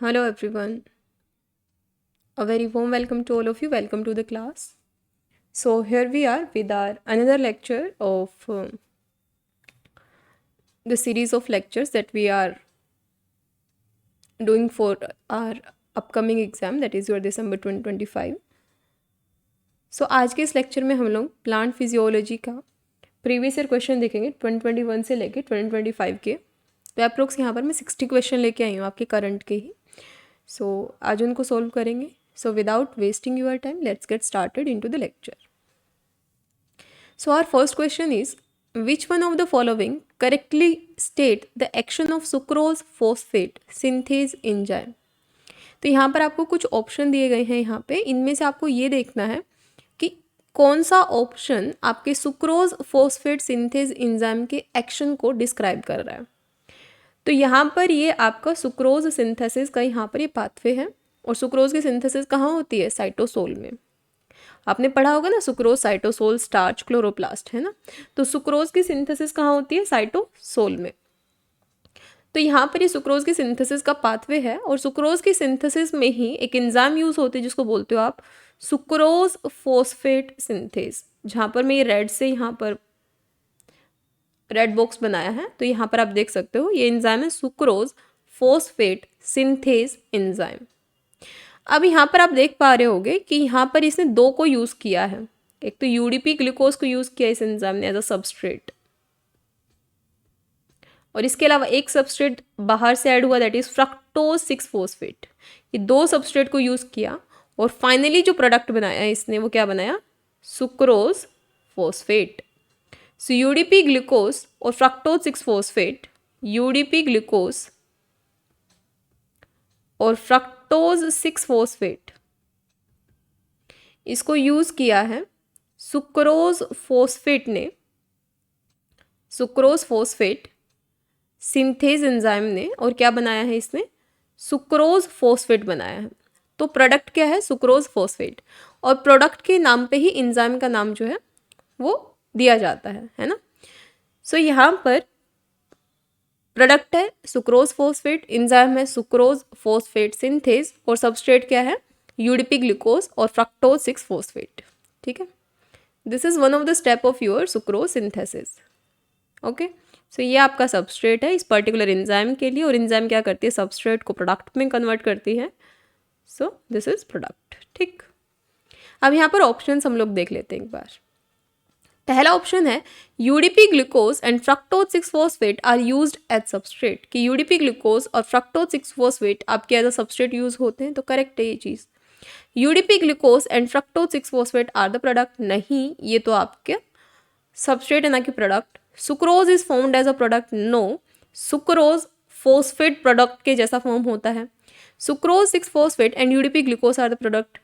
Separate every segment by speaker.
Speaker 1: Hello everyone. A very warm welcome to all of you. Welcome to the class. So here we are with our another lecture of the series of lectures that we are doing for our upcoming exam, that is your December 2025. So आज के इस lecture में हम लोग plant physiology का previous year question देखेंगे 2021 से लेके 2025 के। तो अप्रोक्स यहाँ पर मैं 60 क्वेश्चन लेके आई हूँ आपके करंट के ही। सो आज उनको सॉल्व करेंगे। So without wasting your time, let's get started into the lecture. So our first question is, which one of the following correctly state the action of sucrose phosphate synthase enzyme? तो यहाँ पर आपको कुछ option दिए गए हैं। यहाँ पे इनमें से आपको ये देखना है कि कौन सा ऑप्शन आपके सुक्रोज फोस्फेट सिंथेज एंजाइम के एक्शन को डिस्क्राइब कर रहा है। तो यहाँ पर ये आपका सुक्रोज सिंथेसिस का यहाँ पर ये पाथवे है और सुक्रोज की सिंथेसिस कहाँ होती है? साइटोसोल में। आपने पढ़ा होगा ना, सुक्रोज साइटोसोल स्टार्च क्लोरोप्लास्ट, है ना। तो सुक्रोज की सिंथेसिस कहाँ होती है? साइटोसोल में। तो यहाँ पर ये सुक्रोज की सिंथेसिस का पाथवे है और सुक्रोज की सिंथेसिस में ही एक एंजाइम यूज होती है जिसको बोलते हो आप सुक्रोज फोस्फेट सिंथेज। जहाँ पर मैं ये रेड से यहाँ पर रेड बॉक्स बनाया है, तो यहाँ पर आप देख सकते हो ये एंजाइम है सुक्रोज फोस्फेट सिंथेज एंजाइम। अब यहाँ पर आप देख पा रहे होगे कि यहाँ पर इसने दो को यूज़ किया है। एक तो यूडीपी ग्लूकोज को यूज़ किया इस एंजाइम ने एज अ सबस्ट्रेट, और इसके अलावा एक सबस्ट्रेट बाहर से ऐड हुआ, दैट इज फ्रक्टोज 6 फोस्फेट। ये दो सबस्ट्रेट को यूज़ किया और फाइनली जो प्रोडक्ट बनाया इसने वो क्या बनाया? Sucrose phosphate. So UDP glucose और फ्रक्टोज 6 फोस्फेट, यूडीपी ग्लूकोज और फ्रक्टोज 6 फोस्फेट, इसको यूज़ किया है सुक्रोज फोस्फेट ने, सुक्रोज फोस्फेट सिंथेज एंजाइम ने, और क्या बनाया है इसने? सुक्रोज फोस्फेट बनाया है। तो प्रोडक्ट क्या है? Sucrose phosphate. और प्रोडक्ट के नाम पे ही एंजाइम का नाम जो है वो दिया जाता है ना। सो यहाँ पर प्रोडक्ट है सुक्रोज फोस्फेट, एंजाइम है सुक्रोज फोस्फेट सिंथेज, और सबस्ट्रेट क्या है? यूडीपी ग्लूकोज और फ्रक्टोज 6 फोस्फेट। ठीक है, this is one of the step of your sucrose synthesis. Okay, so ये आपका सबस्ट्रेट है इस पर्टिकुलर एंजाइम के लिए, और एंजाइम क्या करती है? सबस्ट्रेट को प्रोडक्ट में कन्वर्ट करती है। So this is product. ठीक, अब यहाँ पर ऑप्शंस हम लोग देख लेते हैं एक बार। पहला ऑप्शन है UDP glucose and fructose 6 phosphate are used as substrate, कि यूडीपी ग्लूकोज और फ्रक्टोज 6 फोस्फेट आपके एज अ सबस्ट्रेट यूज होते हैं। तो करेक्ट है ये चीज़। UDP glucose and fructose 6 phosphate are the product, नहीं, ये तो आपके सबस्ट्रेट है ना कि product. Sucrose is found as a product, no, sucrose phosphate product के जैसा फॉर्म होता है। Sucrose 6 phosphate and UDP glucose are the product,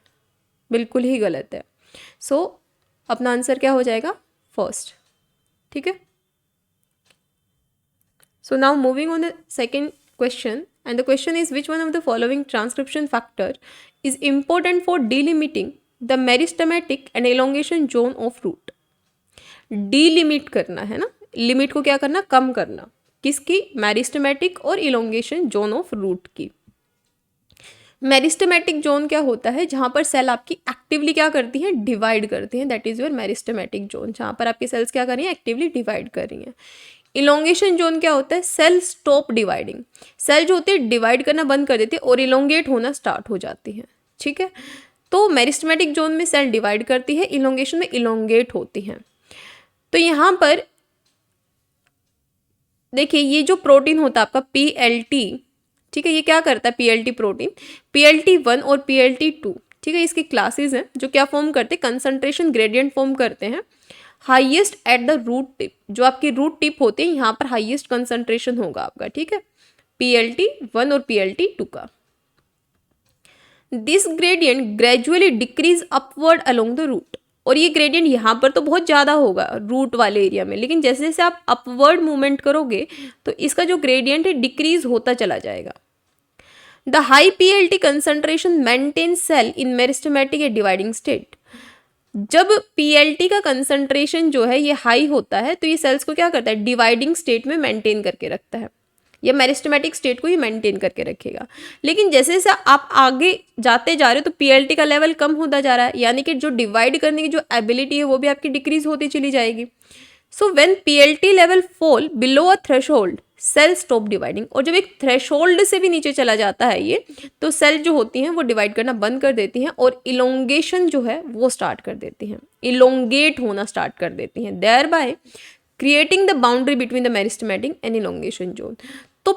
Speaker 1: बिल्कुल ही गलत है। सो अपना आंसर क्या हो जाएगा? फर्स्ट। ठीक है, so now moving on the second question, and the question is, which one of the following transcription factor is important for delimiting the meristematic and elongation zone of root? Delimit करना है ना, limit को क्या करना? कम करना। किसकी? Meristematic और elongation zone of root की। मेरिस्टेमेटिक जोन क्या होता है? जहाँ पर सेल आपकी एक्टिवली क्या करती हैं? डिवाइड करती हैं, that is your meristematic zone. जहाँ पर आपकी सेल्स क्या कर रही हैं? एक्टिवली डिवाइड कर रही हैं। इलोंगेशन जोन क्या होता है? सेल स्टॉप डिवाइडिंग, सेल जो होती है डिवाइड करना बंद कर देती है और इलोंगेट होना स्टार्ट हो जाती है। ठीक है, तो मेरिस्टेमेटिक जोन में सेल डिवाइड करती है, इलोंगेशन में इलोंगेट होती हैं। तो यहाँ पर देखिए ये जो प्रोटीन होता है आपका PLT, ठीक है, ये क्या करता है? PLT प्रोटीन, PLT1 और PLT2, ठीक है, इसकी क्लासेस हैं जो क्या फॉर्म करते हैं? कंसंट्रेशन ग्रेडियंट फॉर्म करते हैं highest at the root tip. जो आपकी रूट टिप होती है यहाँ पर हाईएस्ट कंसंट्रेशन होगा आपका, ठीक है, PLT1 और PLT2 का। This gradient gradually decreases upward along the root, और ये ग्रेडियंट यहाँ पर तो बहुत ज़्यादा होगा रूट वाले एरिया में, लेकिन जैसे जैसे आप अपवर्ड मूवमेंट करोगे तो इसका जो ग्रेडियंट है डिक्रीज होता चला जाएगा। The high PLT concentration maintain cell in meristematic या डिवाइडिंग स्टेट। जब PLT का कंसंट्रेशन जो है ये हाई होता है तो ये सेल्स को क्या करता है? डिवाइडिंग स्टेट में मेंटेन करके रखता है। या मेरिस्टेमेटिक स्टेट को ये मेंटेन करके रखेगा। लेकिन जैसे जैसे आप आगे जाते जा रहे हो तो पीएलटी का लेवल कम होता जा रहा है, यानी कि जो डिवाइड करने की जो एबिलिटी है वो भी आपकी डिक्रीज होती चली जाएगी। So when PLT level fall below a threshold cell stop dividing, और जब एक थ्रेशोल्ड से भी नीचे चला जाता है ये, तो सेल जो होती हैं वो डिवाइड करना बंद कर देती हैं और इलोंगेशन जो है वो स्टार्ट कर देती हैं, इलोंगेट होना स्टार्ट कर देती हैं, thereby creating the boundary between the meristematic and elongation zone. तो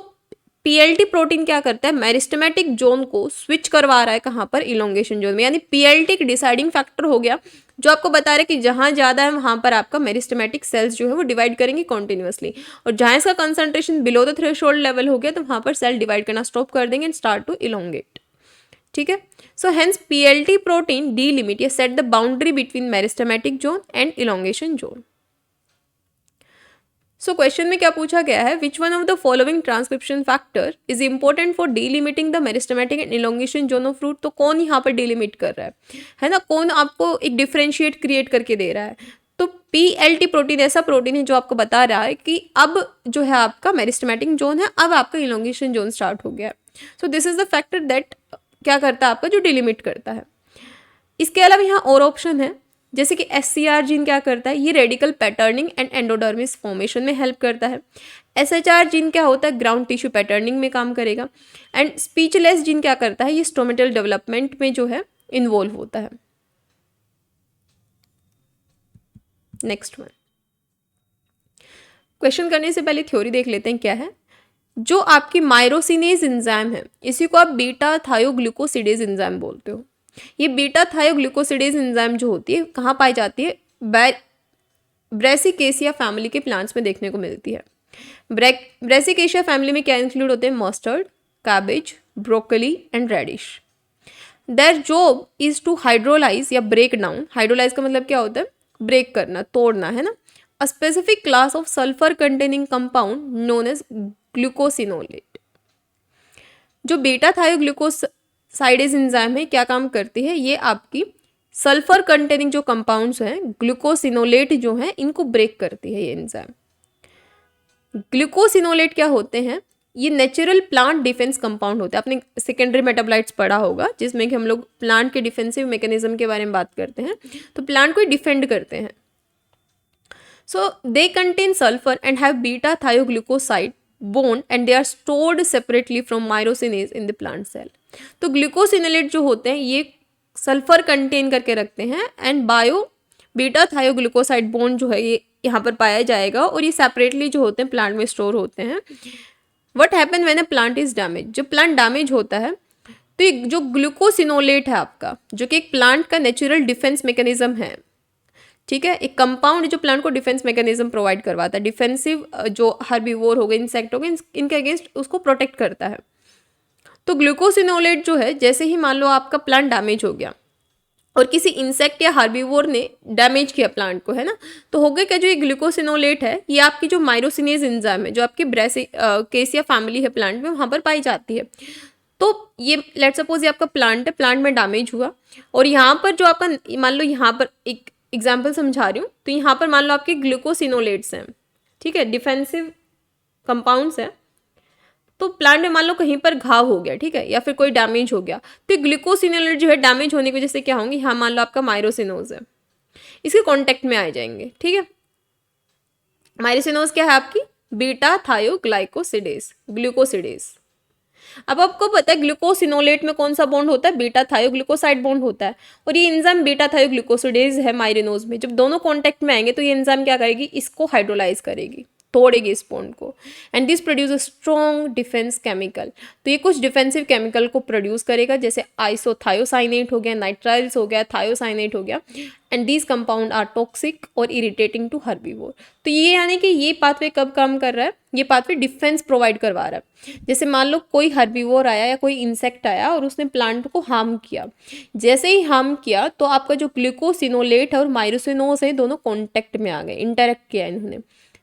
Speaker 1: पीएलटी प्रोटीन क्या करता है, मेरिस्टेमेटिक जोन को स्विच करवा रहा है कहाँ पर, इलोंगेशन जोन में। यानी पीएलटी एक डिसाइडिंग फैक्टर हो गया जो आपको बता रहा है कि जहाँ ज़्यादा है वहाँ पर आपका मेरिस्टेमेटिक सेल्स जो है वो डिवाइड करेंगे कॉन्टिन्यूसली, और जहाँ इसका concentration below the threshold level हो गया तो वहाँ पर सेल डिवाइड करना स्टॉप कर देंगे एंड स्टार्ट टू इलोंगेट। ठीक है, so hence PLT protein delimit या set the boundary between meristematic zone and elongation zone. So question में क्या पूछा गया है, which one of the following transcription factor is important for delimiting the meristematic and elongation zone of fruit. तो कौन यहाँ पर डीलिमिट कर रहा है ना, कौन आपको एक डिफरेंशिएट क्रिएट करके दे रहा है। तो पीएलटी प्रोटीन ऐसा प्रोटीन है जो आपको बता रहा है कि अब जो है आपका मेरिस्टेमेटिक जोन है, अब आपका इलोंगेशन जोन स्टार्ट हो गया है। So this is the factor that क्या करता है आपका, जो डिलिमिट करता है। इसके अलावा यहाँ और ऑप्शन है, जैसे कि SCR जीन क्या करता है, ये radical patterning and endodermis formation में हेल्प करता है। SHR जीन क्या होता है, ग्राउंड टिश्यू पैटर्निंग में काम करेगा। एंड स्पीचलेस जीन क्या करता है, ये स्टोमेटल डेवलपमेंट में जो है इन्वॉल्व होता है। नेक्स्ट वन, क्वेश्चन करने से पहले थ्योरी देख लेते हैं क्या है। जो आपकी मायरोसिनेज एंजाइम है इसी को आप बीटा थायोग्लूकोसिडेज एंजाइम बोलते हो। ये बीटा थायोग्लूकोसिडेज एंजाइम जो होती है कहाँ पाई जाती है, ब्रेसिकेसिया फैमिली के प्लांट्स में देखने को मिलती है। ब्रेसिकेसिया फैमिली में क्या इंक्लूड होते हैं, mustard, cabbage, broccoli and radish. Their job is to hydrolyse या ब्रेक डाउन, हाइड्रोलाइज का मतलब क्या होता है, ब्रेक करना, तोड़ना, है ना, a specific class of sulphur containing compound known as glucosinolate. जो बीटा थायोग्लूकोसाइडेज एंजाइम है क्या काम करती है, ये आपकी सल्फर कंटेनिंग जो कंपाउंड्स हैं ग्लूकोसिनोलेट जो हैं इनको ब्रेक करती है ये एंजाइम। ग्लूकोसिनोलेट क्या होते हैं, ये नेचुरल प्लांट डिफेंस कंपाउंड होते हैं। आपने सेकेंडरी मेटाबोलाइट्स पढ़ा होगा जिसमें कि हम लोग प्लांट के डिफेंसिव मैकेनिज्म के बारे में बात करते हैं, तो प्लांट को डिफेंड करते हैं। So they contain sulphur and have beta thioglucoside bond and they are stored separately from myrosinase in the plant cell। तो ग्लूकोसिनोलेट जो होते हैं ये सल्फर कंटेन करके रखते हैं and bio beta thioglucoside bond जो है ये यहाँ पर पाया जाएगा और ये सेपरेटली जो होते हैं प्लांट में स्टोर होते हैं। What happen when a plant is damage, जब प्लांट डैमेज होता है तो ये जो ग्लूकोसिनोलेट है आपका, जो कि एक प्लांट का नेचुरल डिफेंस मैकेनिज्म है, ठीक है, एक कंपाउंड जो प्लांट को डिफेंस मैकेनिज्म प्रोवाइड करवाता है, डिफेंसिव जो हर्बीवोर हो गए, इंसेक्ट हो गए, इनके अगेंस्ट उसको प्रोटेक्ट करता है। तो ग्लूकोसिनोलेट जो है, जैसे ही मान लो आपका प्लांट डैमेज हो गया और किसी इंसेक्ट या हर्बीवोर ने डैमेज किया प्लांट को, है ना, तो हो गया क्या, जो ये ग्लूकोसिनोलेट है ये आपकी जो मायरोसिनेज एंजाइम है जो आपकी ब्रेसिकेसिया फैमिली है प्लांट में, वहाँ पर पाई जाती है। तो ये लेट सपोज ये आपका प्लांट है, प्लांट में डैमेज हुआ और यहाँ पर जो आपका मान लो, यहाँ पर एक एग्जाम्पल समझा रही हूँ, तो यहाँ पर मान लो आपके ग्लूकोसिनोलेट्स हैं, ठीक है, डिफेंसिव कंपाउंड्स हैं। तो प्लांट में मान लो कहीं पर घाव हो गया, ठीक है, या फिर कोई डैमेज हो गया, तो ग्लूकोसिनोलेट जो है डैमेज होने की वजह से क्या होंगे, यहाँ मान लो आपका मायरोसिनोज है, इसके कॉन्टेक्ट में आ जाएंगे, ठीक है। मायरोसिनोज क्या है आपकी, बीटा थायोग्लाइकोसिडेज, ग्लूकोसिडेज। अब आपको पता है ग्लूकोसिनोलेट में कौन सा बॉन्ड होता है, बीटा थायोग्लूकोसाइड बॉन्ड होता है, और ये एंजाइम बीटा थायोग्लूकोसिडेज है मायरिनोज में। जब दोनों कांटेक्ट में आएंगे तो ये एंजाइम क्या करेगी, इसको हाइड्रोलाइज करेगी, तोड़ेगी इस बॉन्ड को, and this produce a strong defence chemical. तो ये कुछ डिफेंसिव केमिकल को प्रोड्यूस करेगा, जैसे आइसोथायोसाइनेट हो गया, नाइट्राइल्स हो गया, थायोसाइनेट हो गया, and these compound are toxic और इरिटेटिंग टू हर्बीवोर। तो ये यानी कि ये पाथवे कब काम कर रहा है, ये पाथवे डिफेंस प्रोवाइड करवा रहा है। जैसे मान लो कोई हर्बीवोर आया या कोई इंसेक्ट आया और उसने प्लांट को हार्म किया, जैसे ही हार्म किया तो आपका जो ग्लूकोसिनोलेट है और मायरोसिनोज है दोनों कॉन्टेक्ट में आ गए, इंटरेक्ट किया इन्होंने।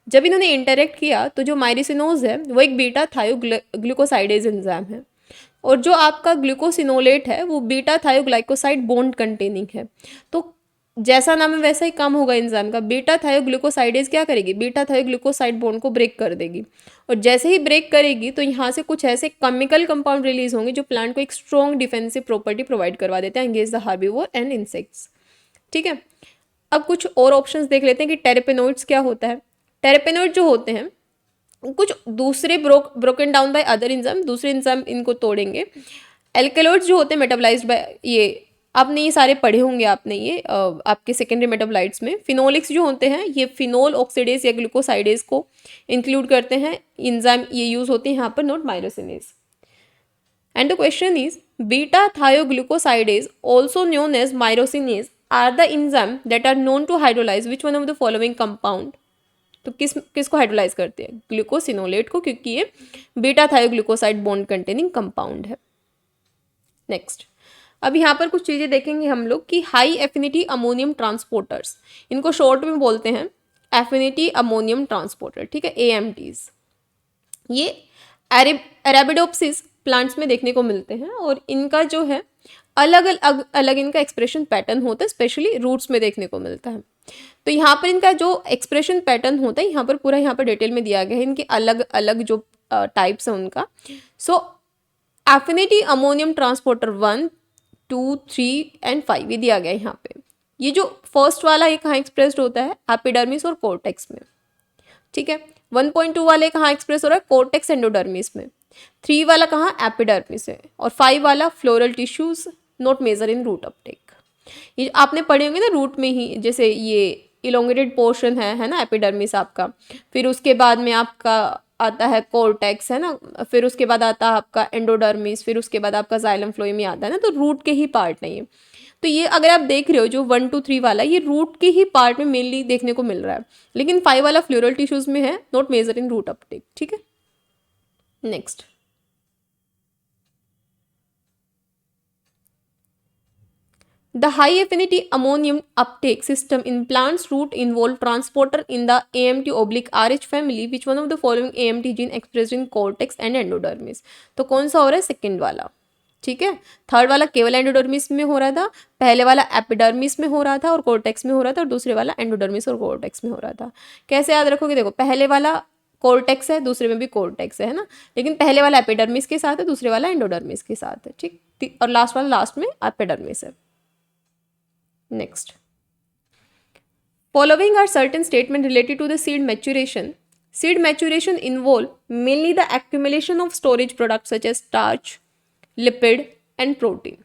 Speaker 1: जब इन्होंने इंटरेक्ट किया तो जो मायरोसिनोज है वो एक बीटा थायोग्लूकोसाइडेज एंजाइम है, और जो आपका ग्लूकोसिनोलेट है वो बीटा थायोग्लाइकोसाइड बॉन्ड कंटेनिंग है। तो जैसा नाम है वैसा ही काम होगा एंजाइम का। बीटा थायोग्लूकोसाइडेज क्या करेगी, बीटा थायोग्लूकोसाइड बॉन्ड को ब्रेक कर देगी, और जैसे ही ब्रेक करेगी तो यहाँ से कुछ ऐसे केमिकल कंपाउंड रिलीज होंगे जो प्लांट को एक स्ट्रॉन्ग डिफेंसिव प्रॉपर्टी प्रोवाइड करवा देते हैं against the herbivore and insects. ठीक है, अब कुछ और ऑप्शंस देख लेते हैं कि टेरेपेनोइड्स क्या होता है। टेरेपेनोइड जो होते हैं कुछ दूसरे broken down by other enzyme, दूसरे एंजाइम इनको तोड़ेंगे। एल्केलॉइड्स जो होते हैं मेटाबोलाइज्ड बाय, ये आपने ये सारे पढ़े होंगे आपने ये आपके सेकेंडरी मेटाबोलाइट्स में। फिनोलिक्स जो होते हैं ये फिनोल ऑक्सीडेज या ग्लूकोसाइडेज को इंक्लूड करते हैं एंजाइम, ये यूज होते हैं यहाँ पर, not myrosinase. And the question is beta thioglucosidase also known as myrosinase are the enzyme that are known to hydrolyse which one of the following compound. तो किसको हाइड्रोलाइज करते हैं, ग्लूकोसिनोलेट को, क्योंकि ये beta thioglucoside bond containing compound है। Next, अब यहाँ पर कुछ चीज़ें देखेंगे हम लोग कि हाई एफिनिटी अमोनियम ट्रांसपोर्टर्स, इनको शॉर्ट में बोलते हैं एफिनिटी अमोनियम ट्रांसपोर्टर, ठीक है, AMTs। ये अरेबिडोप्सिस प्लांट्स में देखने को मिलते हैं और इनका जो है अलग अलग इनका एक्सप्रेशन पैटर्न होता है, स्पेशली रूट्स में देखने को मिलता है। तो यहाँ पर इनका जो एक्सप्रेशन पैटर्न होता है यहाँ पर पूरा यहाँ पर डिटेल में दिया गया है, इनके अलग अलग जो टाइप्स हैं उनका। सो एफिनिटी अमोनियम ट्रांसपोर्टर 1, 2, 3 एंड 5 ये दिया गया है यहाँ पे। ये जो फर्स्ट वाला ये कहाँ एक्सप्रेस्ड होता है, एपिडर्मिस और कोर्टेक्स में, ठीक है। 1.2 वाले कहाँ एक्सप्रेस हो रहा है, कोर्टेक्स एंडोडर्मिस में। 3 वाला कहाँ, एपिडर्मिस है। और 5 वाला floral tissues not major in root uptake. ये आपने पढ़े होंगे ना रूट में ही, जैसे ये इलोंगेटेड पोर्शन है ना एपिडर्मिस आपका, फिर उसके बाद में आपका आता है कोर्टेक्स, है ना, फिर उसके बाद आता है आपका एंडोडर्मिस, फिर उसके बाद आपका जाइलम फ्लोएम आता है ना, तो रूट के ही पार्ट नहीं है। तो ये अगर आप देख रहे हो जो 1, 2, 3 वाला ये रूट के ही पार्ट में मेनली देखने को मिल रहा है, लेकिन 5 वाला फ्लोरल टिश्यूज में है, not major in root uptake, ठीक है। Next, the high affinity ammonium uptake system in plants root involve transporter in the AMT/RH family which one of the following AMT gene expressed in cortex and endodermis। तो कौन सा हो रहा है, second वाला, ठीक है। थर्ड वाला केवल एंडोडर्मिस में हो रहा था, पहले वाला एपिडर्मिस में हो रहा था और कोर्टेक्स में हो रहा था, और दूसरे वाला एंडोडर्मिस और कोर्टेक्स में हो रहा था। कैसे याद रखोगे, देखो पहले वाला कोर्टेक्स है, दूसरे में भी कोर्टेक्स है ना, लेकिन पहले वाला एपिडर्मिस के साथ है, दूसरे वाला एंडोडर्मिस के साथ है, ठीक, और लास्ट वाला लास्ट में एपिडर्मिस है। Next, following are certain statements related to the seed maturation. Seed maturation involve mainly the accumulation of storage products such as starch, lipid and protein.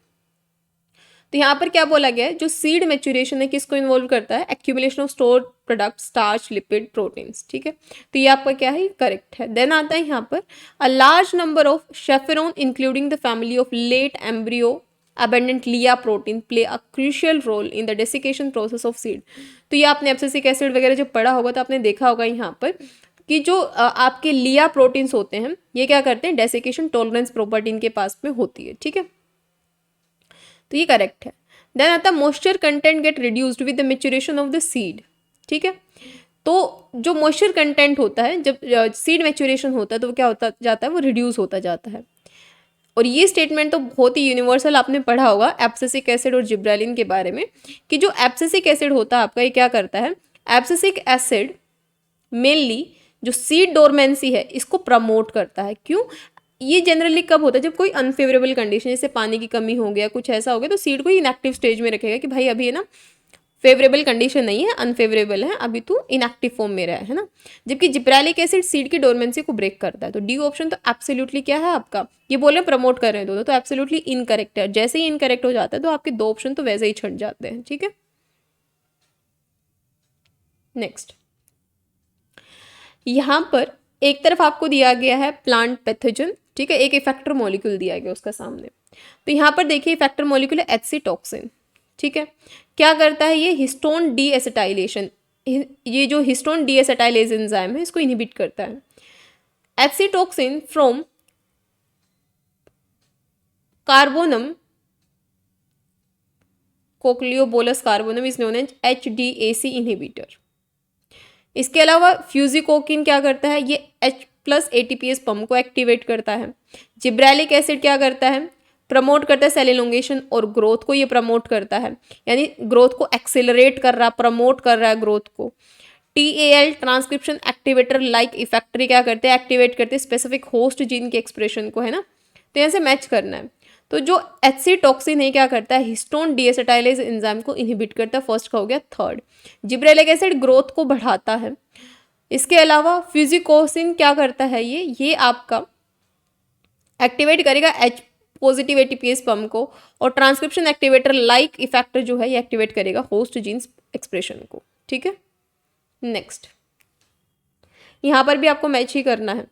Speaker 1: तो यहाँ पर क्या बोला गया है, जो सीड मैच्यूरेशन है किसको इन्वॉल्व करता है, accumulation of stored product, starch, lipid, proteins, ठीक है। तो ये आपका क्या है, करेक्ट है। देन आता है यहाँ पर a large number of chaperone including the family of late embryo abundant LEA protein play a crucial role in the desiccation process of seed. तो ये आपने एब्सिसिक एसिड वगैरह जब पढ़ा होगा तो आपने देखा होगा यहाँ पर कि जो आपके लिया प्रोटीन्स होते हैं ये क्या करते हैं, डेसिकेशन टॉलरेंस प्रॉपर्टी इनके पास में होती है, ठीक है। तो ये करेक्ट है। देन आता है moisture content gate reduced with the maturation of the seed, ठीक है। तो जो मॉइस्चर कंटेंट होता है जब सीड मैच्यूरेशन होता है तो वो क्या होता जाता है, वो रिड्यूस होता जाता है। और ये स्टेटमेंट तो बहुत ही यूनिवर्सल, आपने पढ़ा होगा एब्सिसिक एसिड और जिब्रेलिन के बारे में कि जो एब्सिसिक एसिड होता है आपका ये क्या करता है, एब्सिसिक एसिड मेनली जो सीड डोरमेंसी है इसको प्रमोट करता है। क्यों, ये जनरली कब होता है, जब कोई अनफेवरेबल कंडीशन जैसे पानी की कमी हो गया, कुछ ऐसा हो गया, तो सीड को इनएक्टिव स्टेज में रखेगा कि भाई अभी है ना फेवरेबल कंडीशन नहीं है, अनफेवरेबल है, अभी तू इनएक्टिव फॉर्म में रहा है ना। जबकि जिब्रेलिक एसिड सीड की डोरमेंसी को ब्रेक करता है। तो डी ऑप्शन तो एब्सोल्युटली क्या है आपका, ये बोले प्रमोट कर रहे हैं दोनों, तो एब्सोल्युटली इनकरेक्ट है। जैसे ही इनकरेक्ट हो जाता है तो आपके 2 ऑप्शन तो वैसे ही छट जाते हैं, ठीक है। नेक्स्ट, यहाँ पर एक तरफ आपको दिया गया है प्लांट पैथोजन, ठीक है, एक इफेक्टर मॉलिक्यूल दिया गया उसका सामने। तो यहाँ पर देखिए इफेक्टर मॉलिक्यूल है एचसी-टॉक्सिन, ठीक है। क्या करता है ये, हिस्टोन डी एसिटाइलेशन, ये जो हिस्टोन डी एसिटाइलेज एंजाइम है इसको इनहिबिट करता है। HC toxin from carbonum cochliobolus carbonum is known as HDAC inhibitor. इसके अलावा फ्यूजिकोकिन क्या करता है, ये H+ ATPase पंप को एक्टिवेट करता है। जिब्रेलिक एसिड क्या करता है, प्रमोट करता है सेल इलोंगेशन और ग्रोथ को ये प्रमोट करता है, यानी ग्रोथ को एक्सेलरेट कर रहा, प्रमोट कर रहा है ग्रोथ को। TAL ट्रांसक्रिप्शन एक्टिवेटर लाइक इफेक्टरी क्या करते हैं, एक्टिवेट करते हैं स्पेसिफिक होस्ट जीन के एक्सप्रेशन को, है ना। तो यहाँ से मैच करना है। तो जो HC टॉक्सिन है क्या करता है, हिस्टोन डीएसेटाइलेज एंजाइम को इनहिबिट करता है, फर्स्ट का हो गया। थर्ड, जिब्रेलिक एसिड ग्रोथ को बढ़ाता है। इसके अलावा फ्यूजिकोसिन क्या करता है, ये आपका एक्टिवेट करेगा H पॉजिटिव ATPase पंप को, और ट्रांसक्रिप्शन एक्टिवेटर लाइक इफेक्टर जो है ये एक्टिवेट करेगा होस्ट जीन्स एक्सप्रेशन को, ठीक है। नेक्स्ट, यहां पर भी आपको मैच ही करना है।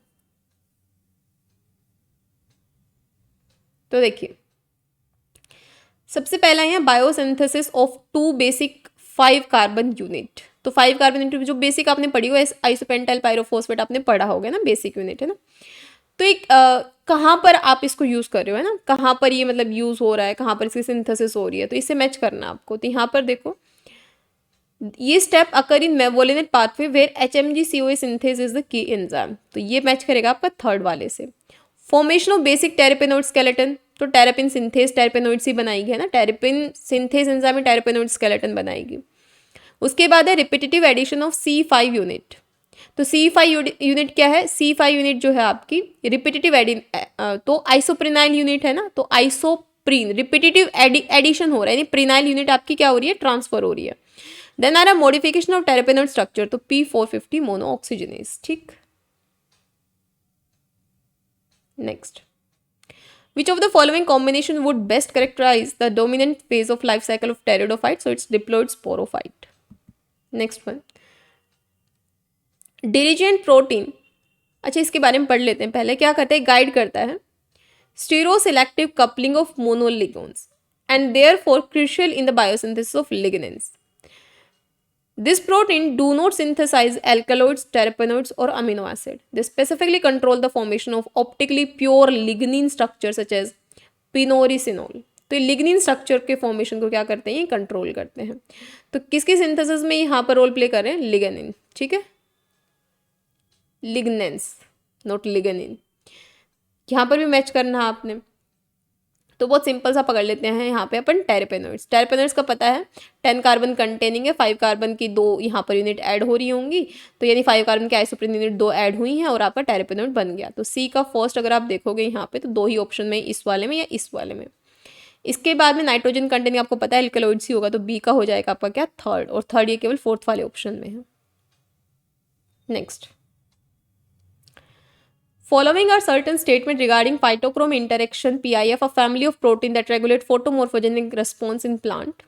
Speaker 1: तो देखिए, सबसे पहला है biosynthesis of 2 basic 5 carbon unit. तो 5 कार्बन यूनिट जो बेसिक आपने पढ़ी हो, आइसोपेंटाइल पायरोफॉस्फेट आपने पढ़ा होगा ना, बेसिक यूनिट है ना। तो एक कहाँ पर आप इसको यूज़ कर रहे हो, है ना, कहाँ पर ये मतलब यूज़ हो रहा है, कहाँ पर इसकी सिंथेसिस हो रही है, तो इससे मैच करना आपको। तो यहाँ पर देखो, ये step occur in mevalonate pathway where HMG-CoA synthase is the key enzyme. तो ये मैच करेगा आपका थर्ड वाले से। Formation of basic terpenoid skeleton, तो टेरेपिन सिंथेस टेरेपेनोइड्स ही बनाएगी, है ना, टेरेपिन सिंथेस एंजाइम में टेरेपेनोइड स्केलेटन बनाएगी। उसके बाद है repetitive addition of C5 unit. तो C5 यूनिट क्या है, C5 यूनिट जो है आपकी रिपीटेटिव तो आइसोप्रिनाइल यूनिट है ना, तो आइसोप्रीन रिपीटेटिव एडिशन हो रहा है, यानी प्रिनाइल यूनिट आपकी क्या हो रही है, ट्रांसफर हो रही है। देन आ रहा मॉडिफिकेशन ऑफ टेरेपेनोइड स्ट्रक्चर, तो P450 मोनो ऑक्सीजनेज, ठीक। Next, which of the following combination would best characterize the dominant phase of life cycle of pteridophyte? So it's diploid sporophyte. Next one, diligent protein। अच्छा, इसके बारे में पढ़ लेते हैं पहले। क्या करता है, गाइड करता है stereoselective coupling of monolignols and therefore crucial in the biosynthesis of lignans. This protein do not synthesize alkaloids, terpenoids or amino acid. They specifically control the formation of optically pure lignin structure such as pinoresinol. तो lignin structure के formation को क्या करते हैं, ये control करते हैं। तो किसकी सिंथेसिस में यहाँ पर रोल प्ले कर रहे हैं, लिग्निन, ठीक है, लिग्नेंस नॉट लिग्निन। यहाँ पर भी मैच करना है आपने। तो बहुत सिंपल सा पकड़ लेते हैं यहाँ पे अपन टेरेपेनोइड्स। टेरेपेनोइड्स का पता है 10 कार्बन कंटेनिंग है, 5 कार्बन की 2 यहाँ पर यूनिट ऐड हो रही होंगी, तो यानी 5 कार्बन की आइसोप्रीन यूनिट 2 ऐड हुई हैं और आपका टेरेपेनोइड बन गया। तो सी का फर्स्ट अगर आप देखोगे यहाँ पे, तो 2 ही ऑप्शन में, इस वाले में या इस वाले में। इसके बाद में नाइट्रोजन कंटेनिंग आपको पता है एल्कलॉइड्स ही होगा, तो बी का हो जाएगा आपका क्या, थर्ड, और थर्ड ये केवल फोर्थ वाले ऑप्शन में है। Next, Following are certain statements regarding phytochrome interaction PIF, a family of protein that regulate photomorphogenic response in plant।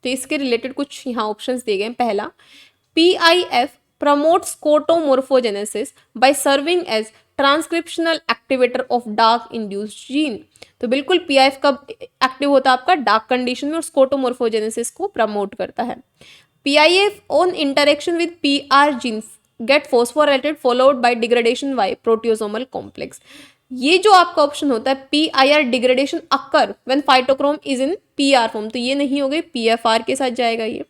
Speaker 1: तो इसके रिलेटेड कुछ यहाँ ऑप्शंस दिए गए हैं। पहला, PIF promotes photomorphogenesis by serving as transcriptional activator of dark induced gene. तो बिल्कुल PIF कब एक्टिव होता है आपका, डार्क कंडीशन में, और स्कोटोमोर्फोजेनेसिस को प्रमोट करता है। PIF on interaction with PR gene get phosphorylated followed by degradation by proteasomal complex. ये जो आपका ऑप्शन होता है PIR degradation occur when phytochrome is in PR form, तो ये नहीं हो गई, PFR के साथ जाएगा ये।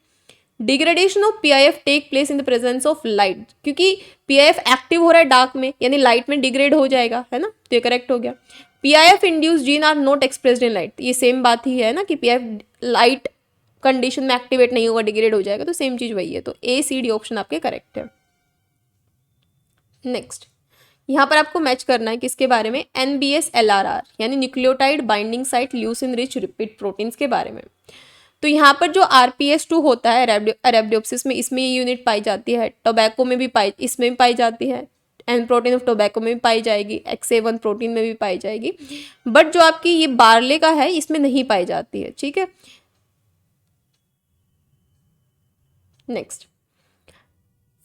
Speaker 1: Degradation of PIF take place in the presence of light, क्योंकि PIF एक्टिव हो रहा है डार्क में, यानी लाइट में डिग्रेड हो जाएगा, है ना, तो ये करेक्ट हो गया। PIF induce gene are not expressed in light, ये सेम बात ही है ना कि PIF लाइट कंडीशन में एक्टिवेट नहीं होगा, डिग्रेड हो जाएगा, तो सेम चीज वही है। तो ACD ऑप्शन आपके करेक्ट है। नेक्स्ट, यहाँ पर आपको मैच करना है किसके बारे में, NBS-LRR यानी nucleotide binding site leucine rich repeat proteins के बारे में। तो यहाँ पर जो RPS2 होता है अरेबिडोप्सिस में, इसमें ये यूनिट पाई जाती है, टोबैको में भी इसमें भी पाई जाती है, एन प्रोटीन ऑफ टोबैको में भी पाई जाएगी, XA1 प्रोटीन में भी पाई जाएगी, बट जो आपकी ये बार्ले का है इसमें नहीं पाई जाती है, ठीक है। Next,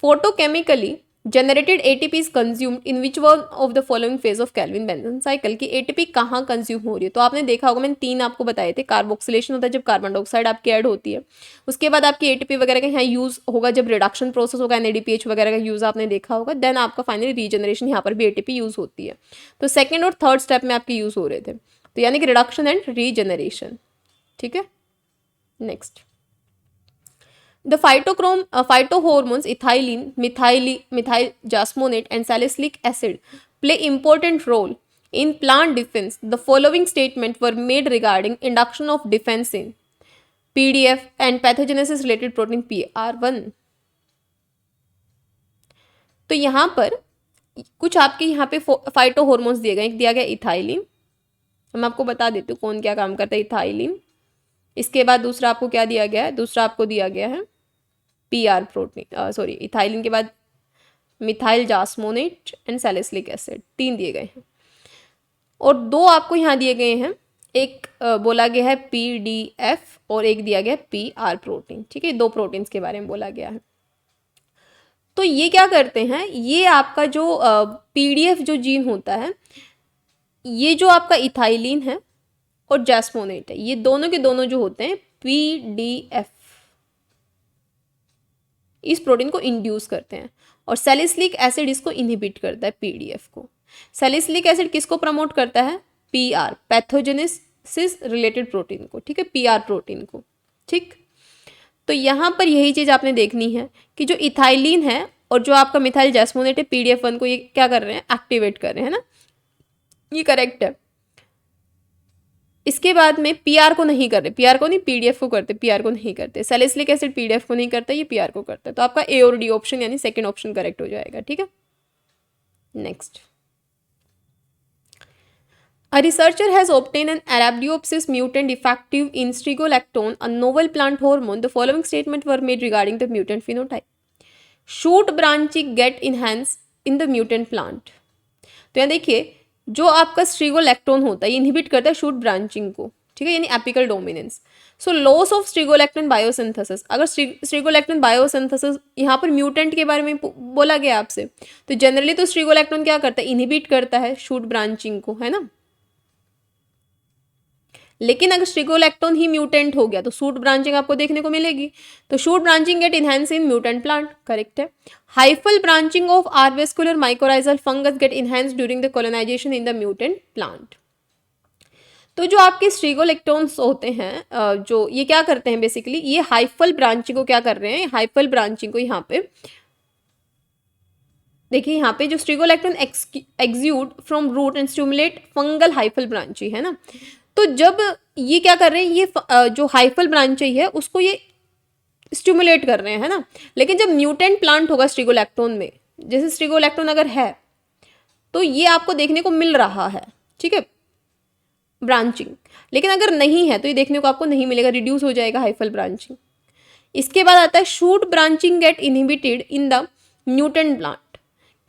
Speaker 1: photochemically generated ATP is consumed in which one of the following phase of Calvin-Benson cycle की ATP कहाँ कंज्यूम हो रही है। तो आपने देखा होगा, मैंने 3 आपको बताए थे। कार्बोक्सिलेशन होता है जब कार्बन डाइऑक्साइड आपकी ऐड होती है, उसके बाद आपकी ATP वगैरह का यहाँ यूज होगा जब रिडक्शन प्रोसेस होगा, NADPH वगैरह का यूज आपने देखा होगा, देन आपका फाइनली रीजनरेशन, यहाँ पर भी ATP यूज होती है। तो सेकेंड और थर्ड स्टेप में आपके यूज हो रहे थे, तो यानी कि रिडक्शन एंड रीजनरेशन, ठीक है। Next, The phytohormones ethylene, methyl jasmonate and salicylic acid play important role In plant defense, the following statements were made regarding induction of defense in PDF and pathogenesis related protein PR1. तो यहाँ पर कुछ आपके यहाँ पे phyto hormones दिए गए, एक दिया गया इथाइलिन, मैं आपको बता देती हूँ कौन क्या काम करता है, इथाइलिन। इसके बाद दूसरा आपको क्या दिया गया है, दूसरा आपको दिया गया है PR प्रोटीन, सॉरी इथाइलिन के बाद मिथाइल जास्मोनेट एंड सैलिसिलिक एसिड, 3 दिए गए हैं। और 2 आपको यहाँ दिए गए हैं, एक बोला गया है PDF और एक दिया गया है PR प्रोटीन, ठीक है, 2 प्रोटीन्स के बारे में बोला गया है। तो ये क्या करते हैं, ये आपका जो PDF जो जीन होता है, ये जो आपका इथाइलिन है और जैस्मोनेट है, ये दोनों के दोनों जो होते हैं PDF इस प्रोटीन को इंड्यूस करते हैं, और सैलिसिलिक एसिड इसको इनहिबिट करता है PDF को। सैलिसिलिक एसिड किसको प्रमोट करता है, PR पैथोजेनेसिस रिलेटेड प्रोटीन को, ठीक है, PR प्रोटीन को, ठीक। तो यहाँ पर यही चीज़ आपने देखनी है कि जो इथाइलिन है और जो आपका मिथाइल जैस्मोनेट है PDF1 को ये क्या कर रहे हैं, एक्टिवेट कर रहे हैं ना, ये करेक्ट है। इसके बाद में PR को नहीं कर रहे, PR को नहीं PDF को करते, PR को नहीं करते, सैलिसिलिक एसिड PDF को नहीं करता, ये PR को करता है। तो आपका A और D ऑप्शन यानी सेकेंड ऑप्शन करेक्ट हो जाएगा, ठीक है। Next, a researcher has obtained an Arabidopsis mutant defective in strigolactone, a novel plant hormone. The following statements were made regarding the mutant phenotype. Shoot branching get enhanced in the mutant plant. तो यहाँ देखिए, जो आपका स्ट्रिगोलैक्टोन होता है ये inhibit करता है शूट ब्रांचिंग को, ठीक है, यानी apical dominance. So loss of strigolactone biosynthesis, अगर स्ट्रिगोलैक्टोन बायोसिंथेसिस यहाँ पर म्यूटेंट के बारे में बोला गया आपसे, तो जनरली तो स्ट्रिगोलैक्टोन क्या करता है, इनहिबिट करता है शूट ब्रांचिंग को, है ना। लेकिन अगर स्ट्रिगोलैक्टोन ही म्यूटेंट हो गया तो शूट ब्रांचिंग आपको देखने को मिलेगी, तो shoot branching get enhance in mutant plant, correct है। Hyphal branching of arbuscular mycorrhizal fungus get enhance during the colonisation in the mutant plant. तो जो आपके स्ट्रिगोलैक्टोन्स होते हैं, जो ये क्या करते हैं बेसिकली, ये हाइफल ब्रांचिंग को क्या कर रहे हैं, हाइफल ब्रांचिंग को यहाँ पे देखिए, यहाँ पे जो strigolactone exude from root and stimulate fungal hyphal branching, है ना। तो जब ये क्या कर रहे हैं, ये जो हाइफल ब्रांचिंग है उसको ये स्टिमुलेट कर रहे हैं, है ना। लेकिन जब म्यूटेंट प्लांट होगा स्ट्रिगोलैक्टोन में, जैसे स्ट्रिगोलैक्टोन अगर है तो ये आपको देखने को मिल रहा है, ठीक है, ब्रांचिंग। लेकिन अगर नहीं है तो ये देखने को आपको नहीं मिलेगा, रिड्यूस हो जाएगा हाइफल ब्रांचिंग। इसके बाद आता है shoot branching get inhibited in the mutant plant,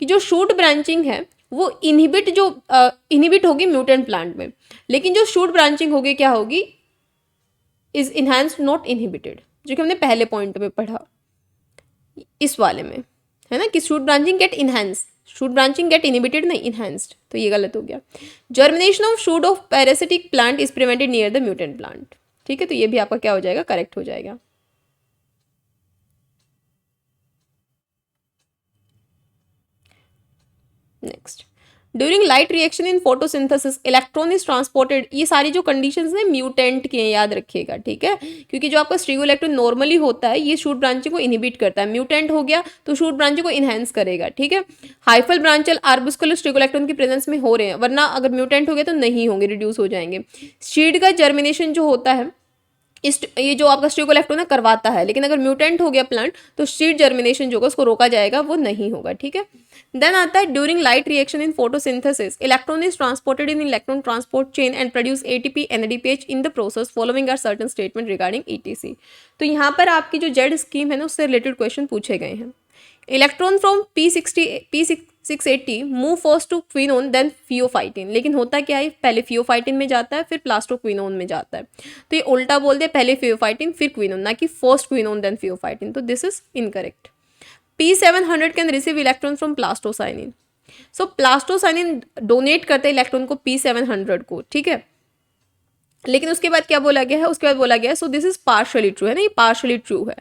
Speaker 1: कि जो शूट ब्रांचिंग है वो इनहिबिट होगी म्यूटेंट प्लांट में, लेकिन जो शूट ब्रांचिंग होगी क्या होगी, इज इनहेंस्ड नॉट इनहिबिटेड, जो कि हमने पहले पॉइंट में पढ़ा इस वाले में, है ना, कि shoot branching get enhance, shoot branching get inhibited नहीं इनहेंस्ड, तो ये गलत हो गया। Germination of shoot of parasitic plant is prevented near the mutant plant, ठीक है, तो ये भी आपका क्या हो जाएगा, करेक्ट हो जाएगा। Next, during light reaction in photosynthesis electron is transported, ये सारी जो कंडीशंस हैं म्यूटेंट के हैं, याद रखिएगा, ठीक है, क्योंकि जो आपका स्ट्रिगोलैक्टोन नॉर्मली होता है ये शूट ब्रांचिंग को इनहिबिट करता है, म्यूटेंट हो गया तो शूट ब्रांचिंग को इनहेंस करेगा, ठीक है। हाइफल ब्रांचल आर्बुस्कुलर स्ट्रिगोलैक्टोन की प्रेजेंस में हो रहे हैं, वरना अगर म्यूटेंट हो गए तो नहीं होंगे, रिड्यूस हो जाएंगे। सीड का जर्मिनेशन जो होता है ये जो आपका स्ट्रिगोलैक्टोन करवाता है, लेकिन अगर म्यूटेंट हो गया प्लांट तो सीड जर्मिनेशन जो होगा उसको रोका जाएगा, वो नहीं होगा, ठीक है। देन आता है during light reaction in photosynthesis electron is transported in electron transport chain and produce ATP NADPH in the process following are certain statement regarding ETC। तो यहाँ पर आपकी जो जेड स्कीम है ना उससे रिलेटेड क्वेश्चन पूछे गए हैं। Electron from P680 move first to quinone then pheophytin, लेकिन होता क्या है, पहले फियोफाइटिन में जाता है फिर प्लास्टोक्विनोन में जाता है, तो ये उल्टा बोल दिया, पहले फियोफाइटिन फिर क्विनोन, ना कि फर्स्ट क्विनोन देन फियोफाइटिन, तो this is incorrect. P700 can receive electron from plastocyanin, so plastocyanin donate करते हैं इलेक्ट्रॉन को P700 को, ठीक है, लेकिन उसके बाद क्या बोला गया है, उसके बाद बोला गया है so this is partially true, है ना, ये पार्शियली ट्रू है।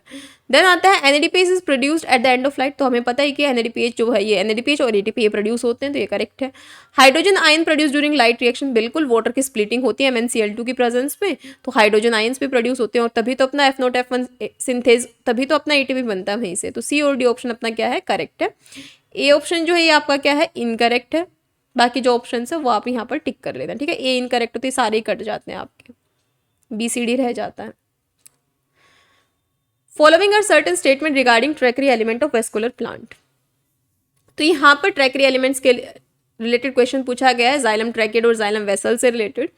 Speaker 1: देन आता है NADPH is produced at the end of light, तो हमें पता है कि NADPH जो है ये NADPH और ATP ये प्रोड्यूस होते हैं, तो ये करेक्ट है। Hydrogen ion produce during light reaction, बिल्कुल, वाटर की स्प्लिटिंग होती है MnCl2 की प्रेजेंस में, तो हाइड्रोजन आयन्स भी प्रोड्यूस होते हैं और तभी तो अपना F0 F1 सिंथेज, तभी तो अपना ATP बनता है वहीं से, तो C और D ऑप्शन अपना क्या है, करेक्ट है। ए ऑप्शन जो है ये आपका क्या है, इनकरेक्ट है। बाकी जो ऑप्शन है वो आप यहाँ पर टिक कर लेना, ठीक है। ए इनकरेक्ट होते सारे ही कट जाते हैं आपके, बी सी डी रह जाता है। Following are certain statement regarding tracheary element of vascular plant. तो यहाँ पर ट्रैकरी एलिमेंट्स के रिलेटेड क्वेश्चन पूछा गया है, जाइलम ट्रैकेड और जाइलम वेसल से रिलेटेड।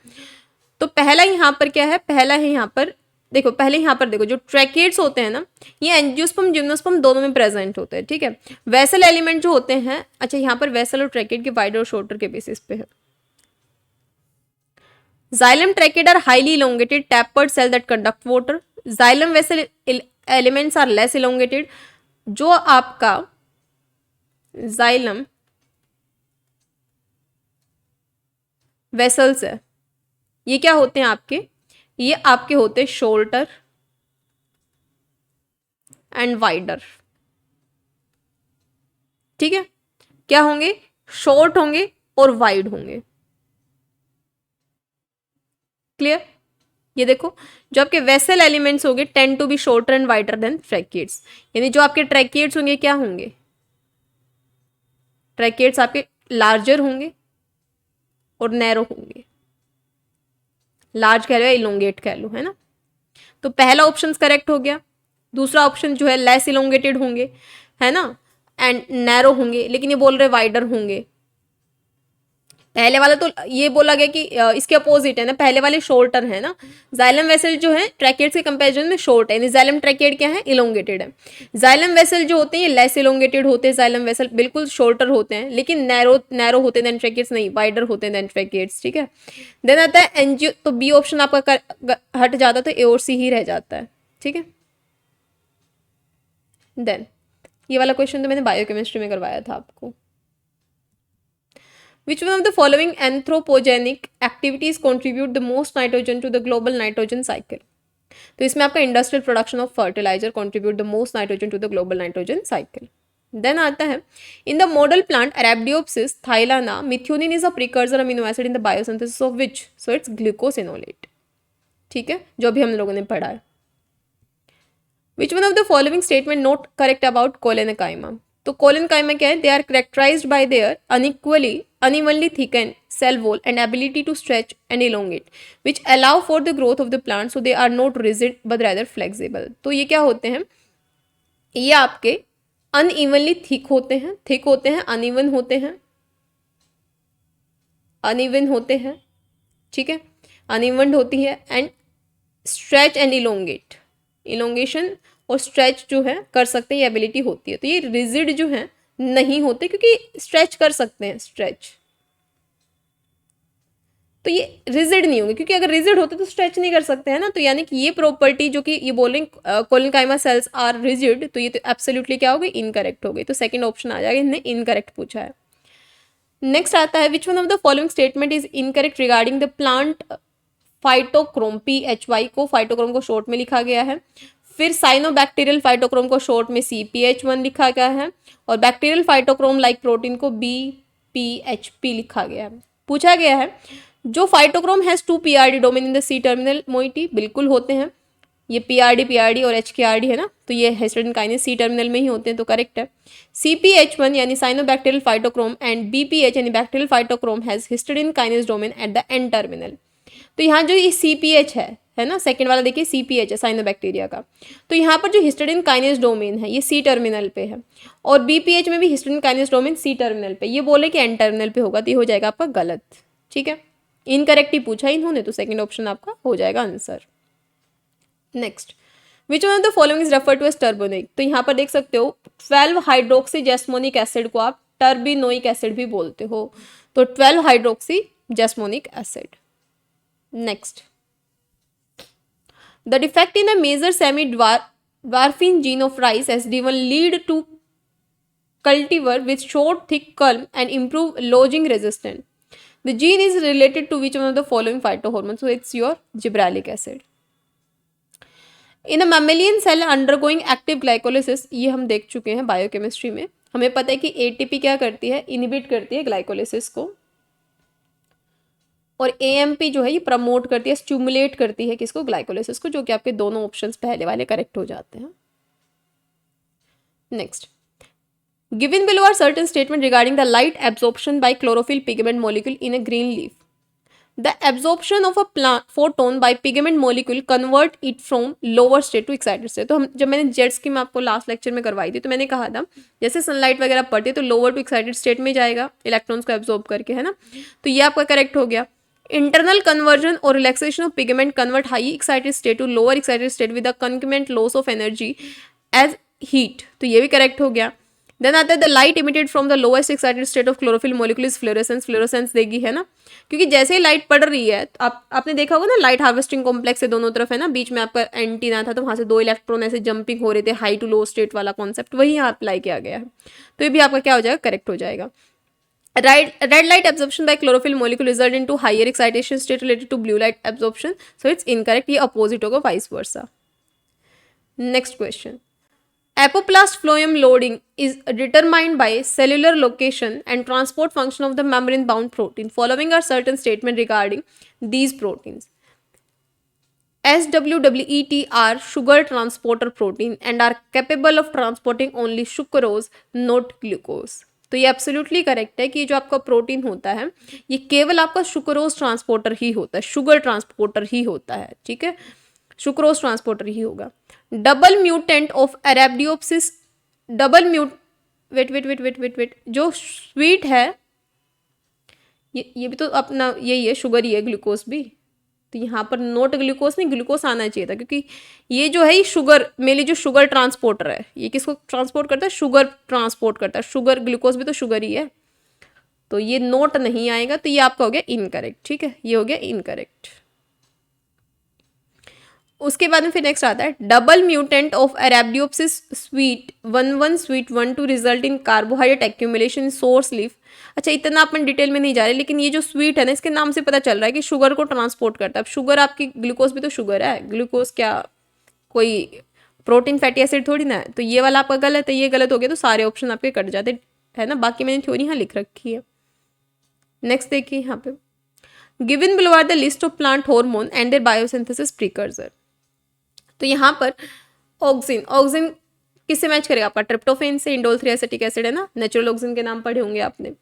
Speaker 1: तो पहला यहाँ पर क्या है, पहला है यहाँ पर देखो, पहले यहाँ पर देखो, जो ट्रैकेड्स होते हैं ना, ये एंजियोस्पर्म जिम्नोस्पर्म दोनों में प्रेजेंट होते हैं, ठीक है। वेसल एलिमेंट जो होते हैं, अच्छा यहाँ पर वेसल और ट्रैकेड के वाइडर और शॉर्टर के बेसिस पे है। Xylem tracheid are highly elongated tapered cell that conduct water. Xylem vessel elements are less elongated. जो आपका जाइलम वेसल्स है, ये क्या होते हैं आपके, ये आपके होते हैं शॉर्टर एंड वाइडर, ठीक है। क्या होंगे, शॉर्ट होंगे और वाइड होंगे। क्लियर। ये देखो, जो आपके वेसल एलिमेंट्स होंगे tend to be shorter and wider than tracheids, यानी जो आपके ट्रैकेड्स होंगे क्या होंगे, ट्रैकेड्स आपके लार्जर होंगे और नैरो होंगे। लार्ज कह लो या इलोंगेट कह लो, है ना। तो पहला ऑप्शन करेक्ट हो गया। दूसरा ऑप्शन जो है लेस इलोंगेटेड होंगे, है ना, एंड नैरो होंगे, लेकिन ये बोल रहे वाइडर होंगे। पहले वाला तो ये बोला गया कि इसके अपोजिट है ना, पहले वाले शॉर्टर है ना। जाइलम वेसल जो है ट्रैकेड्स के कंपैरिजन में शॉर्ट है, जाइलम ट्रैकेड क्या है, इलोंगेटेड है। जाइलम वेसल जो होते हैं ये लेस इलोंगेटेड होते हैं, जाइलम वेसल बिल्कुल शॉर्टर होते हैं, लेकिन नैरो होते हैं देन ट्रैकेड्स, नहीं वाइडर होते हैं देन ट्रैकेड्स, ठीक है। देन आता है एंजियो, तो बी ऑप्शन आपका हट जाता तो ए और सी ही रह जाता है, ठीक है। देन ये वाला क्वेश्चन तो मैंने बायोकेमिस्ट्री में करवाया था आपको। Which one of the following anthropogenic activities contribute the most nitrogen to the global nitrogen cycle? तो इसमें आपका industrial production of fertilizer contribute the most nitrogen to the global nitrogen cycle. Then आता है in the model plant arabidopsis thaliana methionine is a precursor amino acid in the biosynthesis of which, so it's glucosinolate, ठीक है, जो भी हम लोगों ने पढ़ा है। Which one of the following statement not correct about collenchyma. तो कोलेनकाइमा क्या है, they are characterized by their unevenly thickened cell wall and ability to stretch and elongate which allow for the growth of the plant, so they are not rigid but rather flexible। तो ये क्या होते हैं, ये आपके unevenly thick होते हैं, uneven होते हैं, ठीक है, uneven होती है, एंड स्ट्रेच एंड इलोंगेशन और स्ट्रेच जो है कर सकते हैं, ये एबिलिटी होती है। तो ये रिजिड जो है नहीं होते, क्योंकि स्ट्रेच कर सकते हैं, स्ट्रेच, तो ये रिजिड नहीं होंगे, क्योंकि अगर रिजिड होते तो स्ट्रेच नहीं कर सकते हैं ना। तो यानी कि ये प्रॉपर्टी जो कि ये बोल रहे हैं कोलेनकाइमा सेल्स आर रिजिड, तो ये तो एब्सोल्युटली क्या हो गई, इनकरेक्ट हो गई। तो सेकंड ऑप्शन आ जाएगा, इन्हें इनकरेक्ट पूछा है। नेक्स्ट आता है which one of the following statement is incorrect regarding the plant phytochrome, PHY को फाइटोक्रोम को शॉर्ट में लिखा गया है। फिर साइनोबैक्टीरियल फाइटोक्रोम को शॉर्ट में CPH1 लिखा गया है, और बैक्टीरियल फाइटोक्रोम लाइक प्रोटीन को BPHP लिखा गया है। पूछा गया है जो phytochrome has 2 PRD domain in the C terminal moiety, बिल्कुल होते हैं, ये PRD और HKRD है ना, तो ये हिस्टिडीन काइनेज C टर्मिनल में ही होते हैं, तो करेक्ट है। CPH1 यानी साइनोबैक्टीरियल फाइटोक्रोम एंड BPH यानी bacterial phytochrome has histidine kinase domain at the end terminal. तो यहाँ जो ये CPH है ना, सेकेंड वाला देखिए CPH है साइनोबैक्टीरिया का, तो यहाँ पर जो हिस्टिडीन काइनेज डोमेन है ये C टर्मिनल पे है, और BPH में भी histidine kinase domain C terminal पे, ये बोले कि एंड टर्मिनल पे होगा, तो ये हो जाएगा आपका गलत, ठीक है, इनकरेक्ट ही पूछा इन्होंने, तो सेकंड ऑप्शन आपका हो जाएगा answer. Next, which one of the following is refer to as turbonic. तो यहाँ पर देख सकते हो 12 हाइड्रोक्सी जैस्मोनिक एसिड को आप टर्बिनोइक एसिड भी बोलते हो, तो 12 hydroxy jasmonic acid. Next, the defect in a major semi-dwarfing gene of rice has given lead to cultivar with short thick culm and improve lodging resistance. The gene is related to which one of the following phytohormones? So it's your gibberellic acid. In a mammalian cell undergoing active glycolysis, ये हम देख चुके हैं biochemistry में, हमें पता है कि ATP क्या करती है, इनहिबिट करती है ग्लाइकोलिसिस को, और AMP जो है ये प्रमोट करती है, स्टिमुलेट करती है किसको, ग्लाइकोलिसिस को, जो कि आपके दोनों ऑप्शंस पहले वाले करेक्ट हो जाते हैं। Next, Given below are certain statements regarding the light absorption by chlorophyll pigment molecule in a green leaf. The absorption of a photon by pigment molecule convert it from lower state to excited state. तो हम जब मैंने jet scheme आपको last lecture में करवाई थी तो मैंने कहा था जैसे सनलाइट वगैरह पड़ती है तो लोअर टू एक्साइटेड स्टेट में जाएगा इलेक्ट्रॉन्स को एब्जॉर्ब करके, है ना. तो ये आपका करेक्ट हो गया. इंटरनल कन्वर्जन और relaxation of pigment convert high excited state to lower excited state with the concomitant loss of energy as heat. तो ये भी करेक्ट हो गया. देन आता है the light emitted from the lowest excited state of chlorophyll molecule is fluorescence. Fluorescence देगी, है ना, क्योंकि जैसे ही लाइट पड़ रही है आपने देखा होगा ना लाइट हार्वेस्टिंग कॉम्प्लेक्स से दोनों तरफ, है ना, बीच में आपका एंटीना था तो वहां से 2 इलेक्ट्रॉन ऐसे जंपिंग हो रहे थे, हाई टू लो स्टेट वाला कॉन्सेप्ट वही यहाँ अप्लाई किया गया है. तो ये भी आपका क्या हो जाएगा, करेक्ट हो जाएगा. Red light absorption by chlorophyll molecule result into higher excitation state related to blue light absorption. So it's incorrect. ये opposite होगा, vice versa. Next question. Apoplast phloem loading is determined by cellular location and transport function of the membrane bound protein. Following are certain statements regarding these proteins. SWWET are sugar transporter protein and are capable of transporting only sucrose, not glucose. तो ये absolutely correct है कि जो आपका protein होता है ये केवल आपका शुक्रोज ट्रांसपोर्टर ही होता है, शुगर ट्रांसपोर्टर ही होता है. ठीक है, शुक्रोज ट्रांसपोर्टर ही होगा. Double mutant of arabidopsis, double mutant जो स्वीट है ये भी तो अपना यही है, शुगर ही है, ग्लूकोज भी. तो यहाँ पर नोट ग्लूकोज नहीं, ग्लूकोज आना चाहिए था क्योंकि ये जो है ये शुगर, मेरे जो शुगर ट्रांसपोर्टर है ये किसको ट्रांसपोर्ट करता है, शुगर ट्रांसपोर्ट करता है. शुगर, ग्लूकोज भी तो शुगर ही है, तो ये नोट नहीं आएगा. तो ये आपका हो गया इनकरेक्ट. ठीक है, ये हो गया इनकरेक्ट. उसके बाद में फिर नेक्स्ट आता है double mutant of Arabidopsis sweet 11 sweet 12 result in carbohydrate accumulation in source leaf. अच्छा, इतना अपन डिटेल में नहीं जा रहे, लेकिन ये जो स्वीट है ना इसके नाम से पता चल रहा है कि शुगर को ट्रांसपोर्ट करता है. अब शुगर आपकी, ग्लूकोज भी तो शुगर है, ग्लूकोज क्या कोई प्रोटीन फैटी एसिड थोड़ी ना है. तो ये वाला आपका गलत है, ये गलत हो गया तो सारे ऑप्शन आपके कट जाते है ना. बाकी मैंने थ्योरी यहाँ लिख रखी है. नेक्स्ट देखिए यहाँ पे given below are the list of plant hormone and their biosynthesis precursor. तो यहाँ पर ऑक्सिन, ऑक्सिन किससे मैच करेगा आपका, ट्रिप्टोफेन से. इंडोल 3 एसिटिक एसिड है ना, नेचुरल ऑक्सिन के नाम पढ़े होंगे आपने.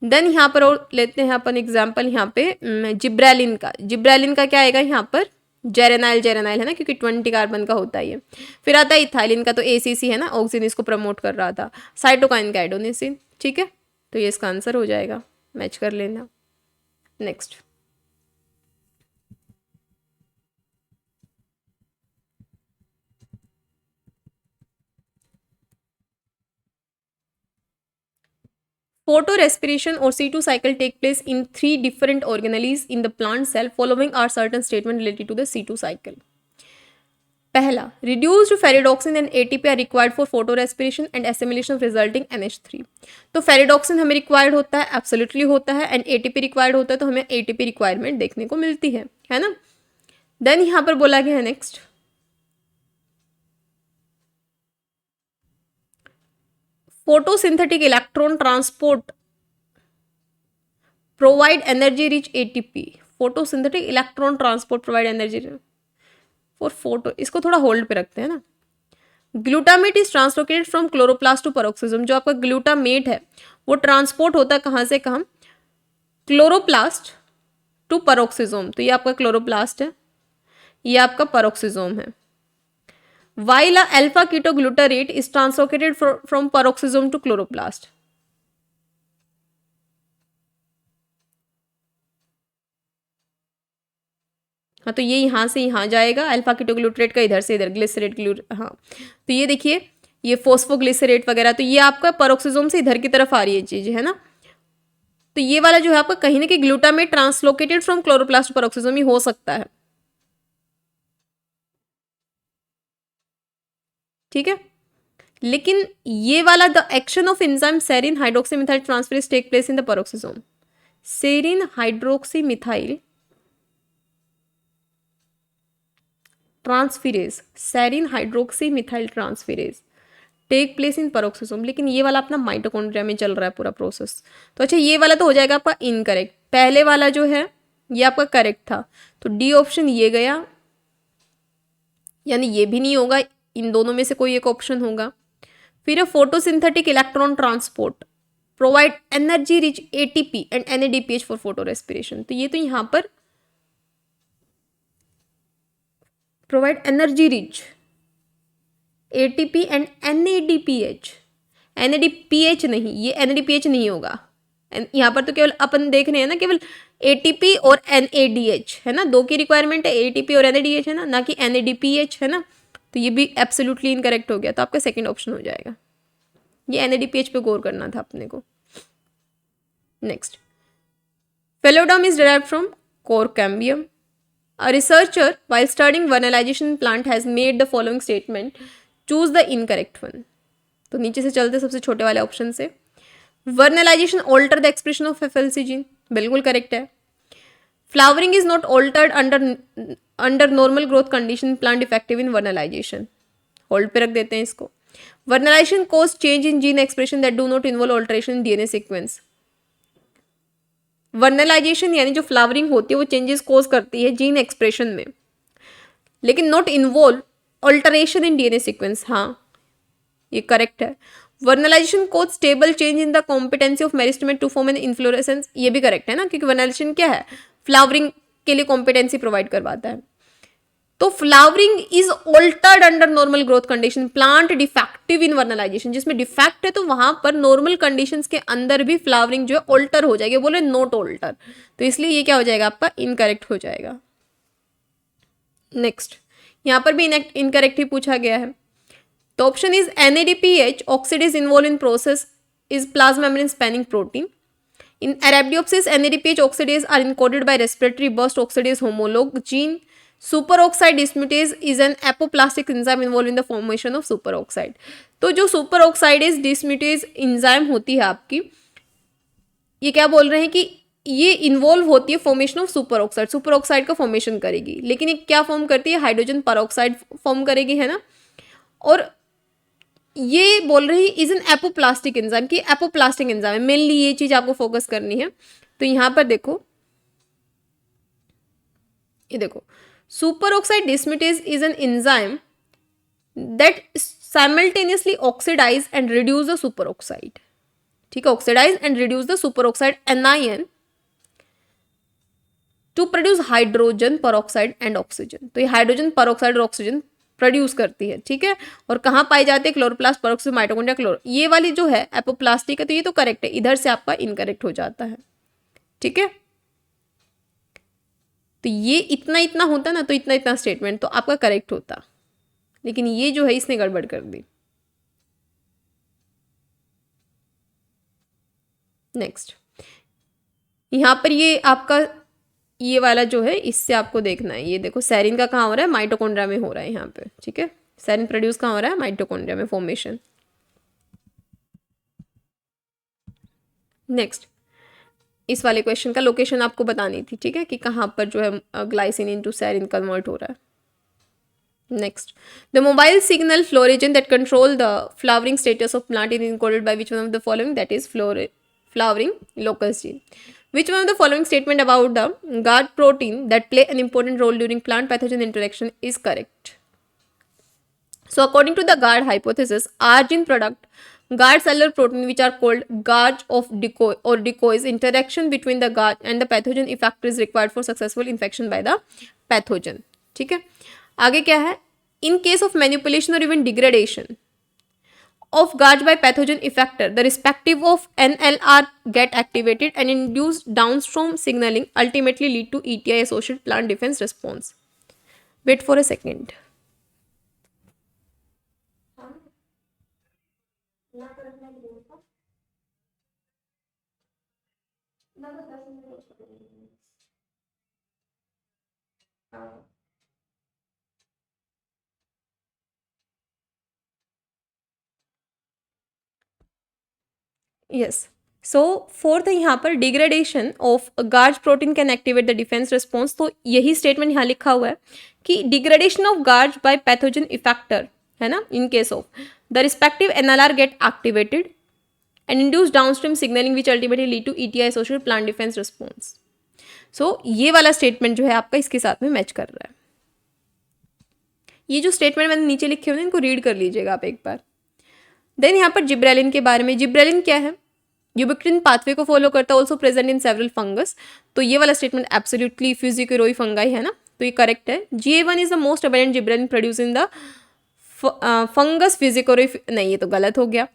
Speaker 1: देन यहाँ पर और लेते हैं अपन एग्जांपल यहाँ पे जिब्रेलिन का. जिब्रेलिन का क्या आएगा यहाँ पर, जेरेनाइल, जेरेनाइल है ना क्योंकि 20 कार्बन का होता है ये. फिर आता है इथाइलिन का, तो ACC है ना, ऑक्सिन इसको प्रमोट कर रहा था. साइटोकाइन का एडोनिसिन. ठीक है, तो ये इसका आंसर हो जाएगा, मैच कर लेना. Next photorespiration or C2 cycle take place in 3 different organelles in the plant cell. Following are certain statements related to the C2 cycle. पहला, reduced ferredoxin and ATP are required for photorespiration and assimilation of resulting NH3. तो ferredoxin हमें required होता है, absolutely होता है, and ATP required होता है, तो हमें ATP requirement देखने को मिलती है ना. देन यहाँ पर बोला गया है next photosynthetic electron transport provide energy rich ATP. photosynthetic electron transport provide energy for photo. इसको थोड़ा होल्ड पे रखते हैं ना. Glutamate is translocated from chloroplast to peroxisome. जो आपका ग्लूटामेट है वो ट्रांसपोर्ट होता है कहाँ से कहाँ, क्लोरोप्लास्ट टू पेरोक्सिज्म. तो ये आपका क्लोरोप्लास्ट है, ये आपका पेरोक्सिज्म है. while a alpha ketoglutarate is translocated from peroxisome to chloroplast. हाँ, तो ये यहाँ से यहाँ जाएगा, अल्फा कीटोग्लूटरेट का इधर से इधर, ग्लिसरेट हाँ. तो ये देखिए ये फोस्फोग्लिसरेट वगैरह, तो ये आपका पेरोक्सिसोम से इधर की तरफ आ रही है चीज, है ना. तो ये वाला जो है आपका कहीं ना कहीं glutamate translocated from chloroplast peroxisome ही हो सकता है. ठीक है, लेकिन ये वाला the action of enzyme serine hydroxy methyl transferase take place in the peroxisome. Serine hydroxy methyl transferase, serine hydroxy methyl transferase take place in peroxisome. लेकिन ये वाला अपना माइटोकॉन्ड्रिया में चल रहा है पूरा प्रोसेस. तो अच्छा, ये वाला तो हो जाएगा आपका इनकरेक्ट. पहले वाला जो है ये आपका करेक्ट था, तो डी ऑप्शन ये गया, यानी ये भी नहीं होगा, इन दोनों में से कोई एक ऑप्शन होगा. फिर है photosynthetic electron transport, provide energy rich ATP and NADPH for photo respiration. तो ये तो यहाँ पर provide energy rich ATP and NADPH, NADPH नहीं, ये NADPH नहीं होगा। यहाँ पर तो केवल अपन देख रहे हैं ना, केवल ATP और NADH है ना, दो की रिक्वायरमेंट है, ATP और NADH है ना कि NADPH है ना। तो ये भी एब्सोल्युटली इनकरेक्ट हो गया, तो आपका सेकंड ऑप्शन हो जाएगा। ये NADPH पे गौर करना था अपने को। Next, phelloderm is derived from core cambium. A researcher, while studying vernalization plant, has made the following statement. Choose the incorrect one. तो नीचे से चलते सबसे छोटे वाले ऑप्शन से। Vernalization alter the expression of FLC gene, बिल्कुल करेक्ट है। Flowering is not altered under normal growth condition, plant defective in vernalization. Hold पे रख देते हैं इसको। Vernalization cause change in gene expression that do not involve alteration in DNA sequence. Vernalization यानी जो flowering होती है वो चेंजेस कोज करती है जीन एक्सप्रेशन में, लेकिन not involve alteration in DNA sequence. हाँ, ये करेक्ट है। Vernalisation cause stable change in the competency of meristem to form an inflorescence, ये भी करेक्ट है ना, क्योंकि वर्नलाइजेशन क्या है, फ्लावरिंग के लिए कॉम्पिटेंसी प्रोवाइड करवाता है। तो flowering is altered under normal growth condition, plant defective in vernalization, जिसमें डिफेक्ट है तो वहां पर नॉर्मल कंडीशंस के अंदर भी फ्लावरिंग जो है ऑल्टर हो जाएगी, बोले नॉट ऑल्टर, तो इसलिए ये क्या हो जाएगा आपका इनकरेक्ट हो जाएगा। नेक्स्ट, यहां पर भी इनकरेक्ट ही पूछा गया है। तो option is NADPH oxidase involve in process is plasma membrane spanning protein. In Arabidopsis, NADPH oxidase are encoded by respiratory burst oxidase homolog gene. Superoxide dismutase is an apoplastic enzyme involved in the formation of superoxide. तो जो superoxidase dismutase enzyme होती है आपकी, ये क्या बोल रहे हैं कि ये इन्वॉल्व होती है फॉर्मेशन ऑफ सुपरऑक्साइड, सुपरऑक्साइड का फॉर्मेशन करेगी, लेकिन ये क्या फॉर्म करती है, हाइड्रोजन परऑक्साइड फॉर्म करेगी, है ना। और ये बोल रही इज एन एपोप्लास्टिक एंजाइम की, एपोप्लास्टिक एंजाइम है, मेनली ये चीज आपको फोकस करनी है। तो यहां पर देखो, ये देखो, super oxide dismutase is an enzyme that simultaneously oxidize and reduce the super oxide, ठीक है, oxidize and reduce the super oxide anion to produce hydrogen peroxide and oxygen. तो ये हाइड्रोजन परऑक्साइड और ऑक्सीजन प्रोड्यूस करती है, ठीक है। और कहाँ पाई जाती है, क्लोरोप्लास्ट, पेरोक्सो, माइटोकॉन्ड्रिया, क्लोरो। ये वाली जो है एपोप्लास्टिक है, तो ये तो करेक्ट है, इधर से आपका इनकरेक्ट हो जाता है, ठीक है। तो ये इतना इतना होता ना, तो इतना इतना स्टेटमेंट तो आपका करेक्ट होता, लेकिन ये जो है इसने गड़बड़ कर दी। नेक्स्ट, यहां पर ये आपका ये वाला जो है, इससे आपको देखना है, ये देखो सेरिन का कहाँ हो रहा है, माइटोकॉन्ड्रिया में हो रहा है यहाँ पे, ठीक है। सेरिन प्रोड्यूस कहाँ हो रहा है, माइटोकॉन्ड्रिया में फॉर्मेशन। नेक्स्ट, इस वाले क्वेश्चन का लोकेशन आपको बतानी थी, ठीक है, कि कहाँ पर जो है ग्लाइसिन इनटू सेरिन कन्वर्ट हो रहा है। Next, the mobile signal florigen that control the flowering status of plant is encoded by which one of the following, that is flowering locus gene. Which one of the following statement about the guard protein that play an important role during plant pathogen interaction is correct? So according to the guard hypothesis, R gene product guard cellular protein which are called guards of decoy or decoys. Interaction between the guard and the pathogen effector is required for successful infection by the pathogen. ठीक है, आगे क्या है, in case of manipulation or even degradation of guards by pathogen effector, the respective of NLR get activated and induce downstream signaling, ultimately lead to ETI associated plant defense response. Wait for a second. Yes, so fourth यहाँ पर degradation of guard protein can activate the defence response. तो यही statement यहाँ लिखा हुआ है कि degradation of guard by pathogen effector, है ना, in case of the respective NLR get activated and induce downstream signalling which ultimately lead to ETI associated plant defence response. So ये वाला स्टेटमेंट जो है आपका इसके साथ में मैच कर रहा है। ये जो स्टेटमेंट मैंने नीचे लिखे हुए हैं इनको रीड कर लीजिएगा आप एक बार। देन यहाँ पर जिब्रेलिन के बारे में, जिब्रेलिन क्या है, यूबिक्टिन पाथवे को फॉलो करता है, also present in several fungus. तो ये वाला स्टेटमेंट एब्सोल्युटली फ्यूजिकोरोई फंगाई है ना, तो ये करेक्ट है। GA1 is the most abundant gibberellin produce in the fungus fujikuroi, नहीं ये तो गलत हो गया।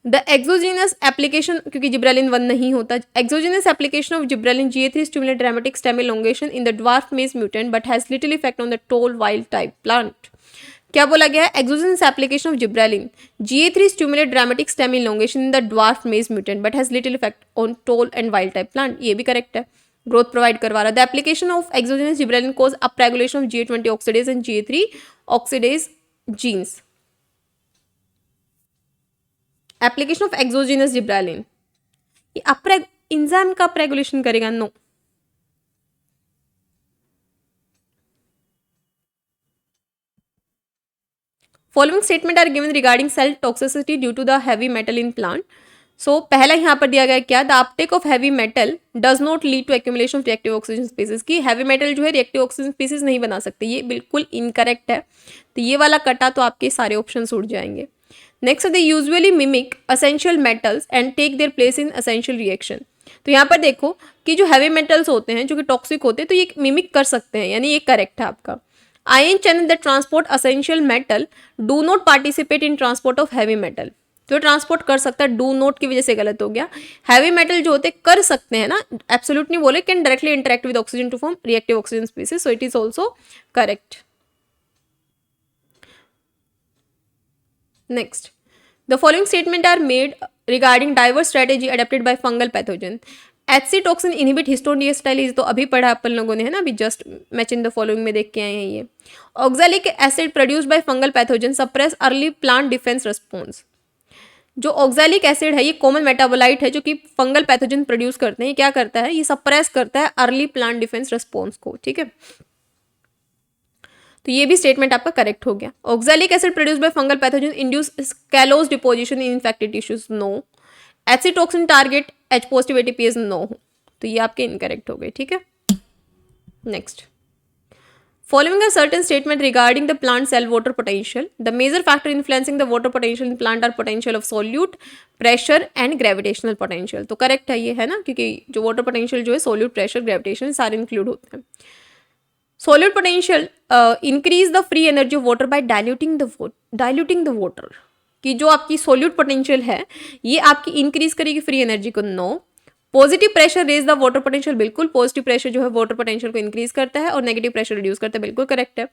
Speaker 1: द एक्सोजीनस एप्लीकेशन, क्योंकि जिब्रेलिन 1 नहीं होता, exogenous application of gibberellin GA3 stimulate dramatic stem elongation in the dwarf maize mutant but has little effect on the tall wild type plant. क्या बोला गया है, exogenous application of gibberellin GA3 stimulate dramatic stem elongation in the dwarf maize mutant but has little effect on tall and wild type plant, ये भी correct है, growth provide करवा रहा है। The application of exogenous gibberellin cause upregulation of GA20 oxidase and GA3 oxidase genes. Application of exogenous gibberellin, ये enzyme का upregulation करेगा, no. Following statement are given regarding cell toxicity due to the heavy metal in plant. So पहला यहाँ पर दिया गया क्या, the uptake of heavy metal does not lead to accumulation of reactive oxygen species, की heavy metal जो है reactive oxygen species नहीं बना सकते, ये बिल्कुल इनकरेक्ट है। तो ये वाला कटा तो आपके सारे ऑप्शन उड़ जाएंगे। Next, they usually mimic essential metals and take their place in essential reaction. तो यहाँ पर देखो कि जो हैवी मेटल्स होते हैं जो कि टॉक्सिक होते हैं, तो ये मिमिक कर सकते हैं, यानी ये करेक्ट है आपका। Ion channel that transport essential metal do not participate in transport of heavy metal, जो ट्रांसपोर्ट कर सकता है, डू नॉट की वजह से गलत हो गया। हैवी मेटल जो होते कर सकते हैं ना, एब्सोल्यूट नहीं बोले, can directly interact with oxygen to form reactive oxygen species, so it is also correct. Next, the following statement are made regarding diverse strategy adopted by fungal pathogen. HC toxin inhibit histone deacetylase, तो अभी पढ़ा अपन लोगों ने है ना, अभी just match in the following में देख के आए हैं ये। Oxalic acid produced by fungal pathogen suppress early plant defence response. जो ऑक्सैलिक एसिड है ये कॉमन मेटाबोलाइट है जो कि फंगल पैथोजन प्रोड्यूस करते हैं, ये क्या करता है, ये सप्रेस करता है अर्ली प्लांट डिफेंस रिस्पॉन्स को, ठीक है। तो ये भी स्टेटमेंट आपका करेक्ट हो गया। Oxalic acid produce by fungal pathogen induce callose deposition in infected tissues, no. HC toxin target H positive ATPase, no. तो ये आपके इनकरेक्ट हो गए, ठीक है। Next, following a certain statement regarding the plant cell water potential, the major factor influencing the water potential in plant are potential of solute, pressure and gravitational potential। तो correct है ये, है ना, क्योंकि जो water potential जो है solute, pressure, gravitation सारे इंक्लूड होते हैं। solute potential increase the free energy of water by diluting the water, कि जो आपकी solute potential है ये आपकी इंक्रीज करेगी फ्री एनर्जी को, no. Positive pressure raise the water potential, बिल्कुल, पॉजिटिव प्रेशर जो है वाटर पोटेंशियल को इंक्रीज करता है और नेगेटिव प्रेशर रिड्यूस करता है, बिल्कुल करेक्ट है।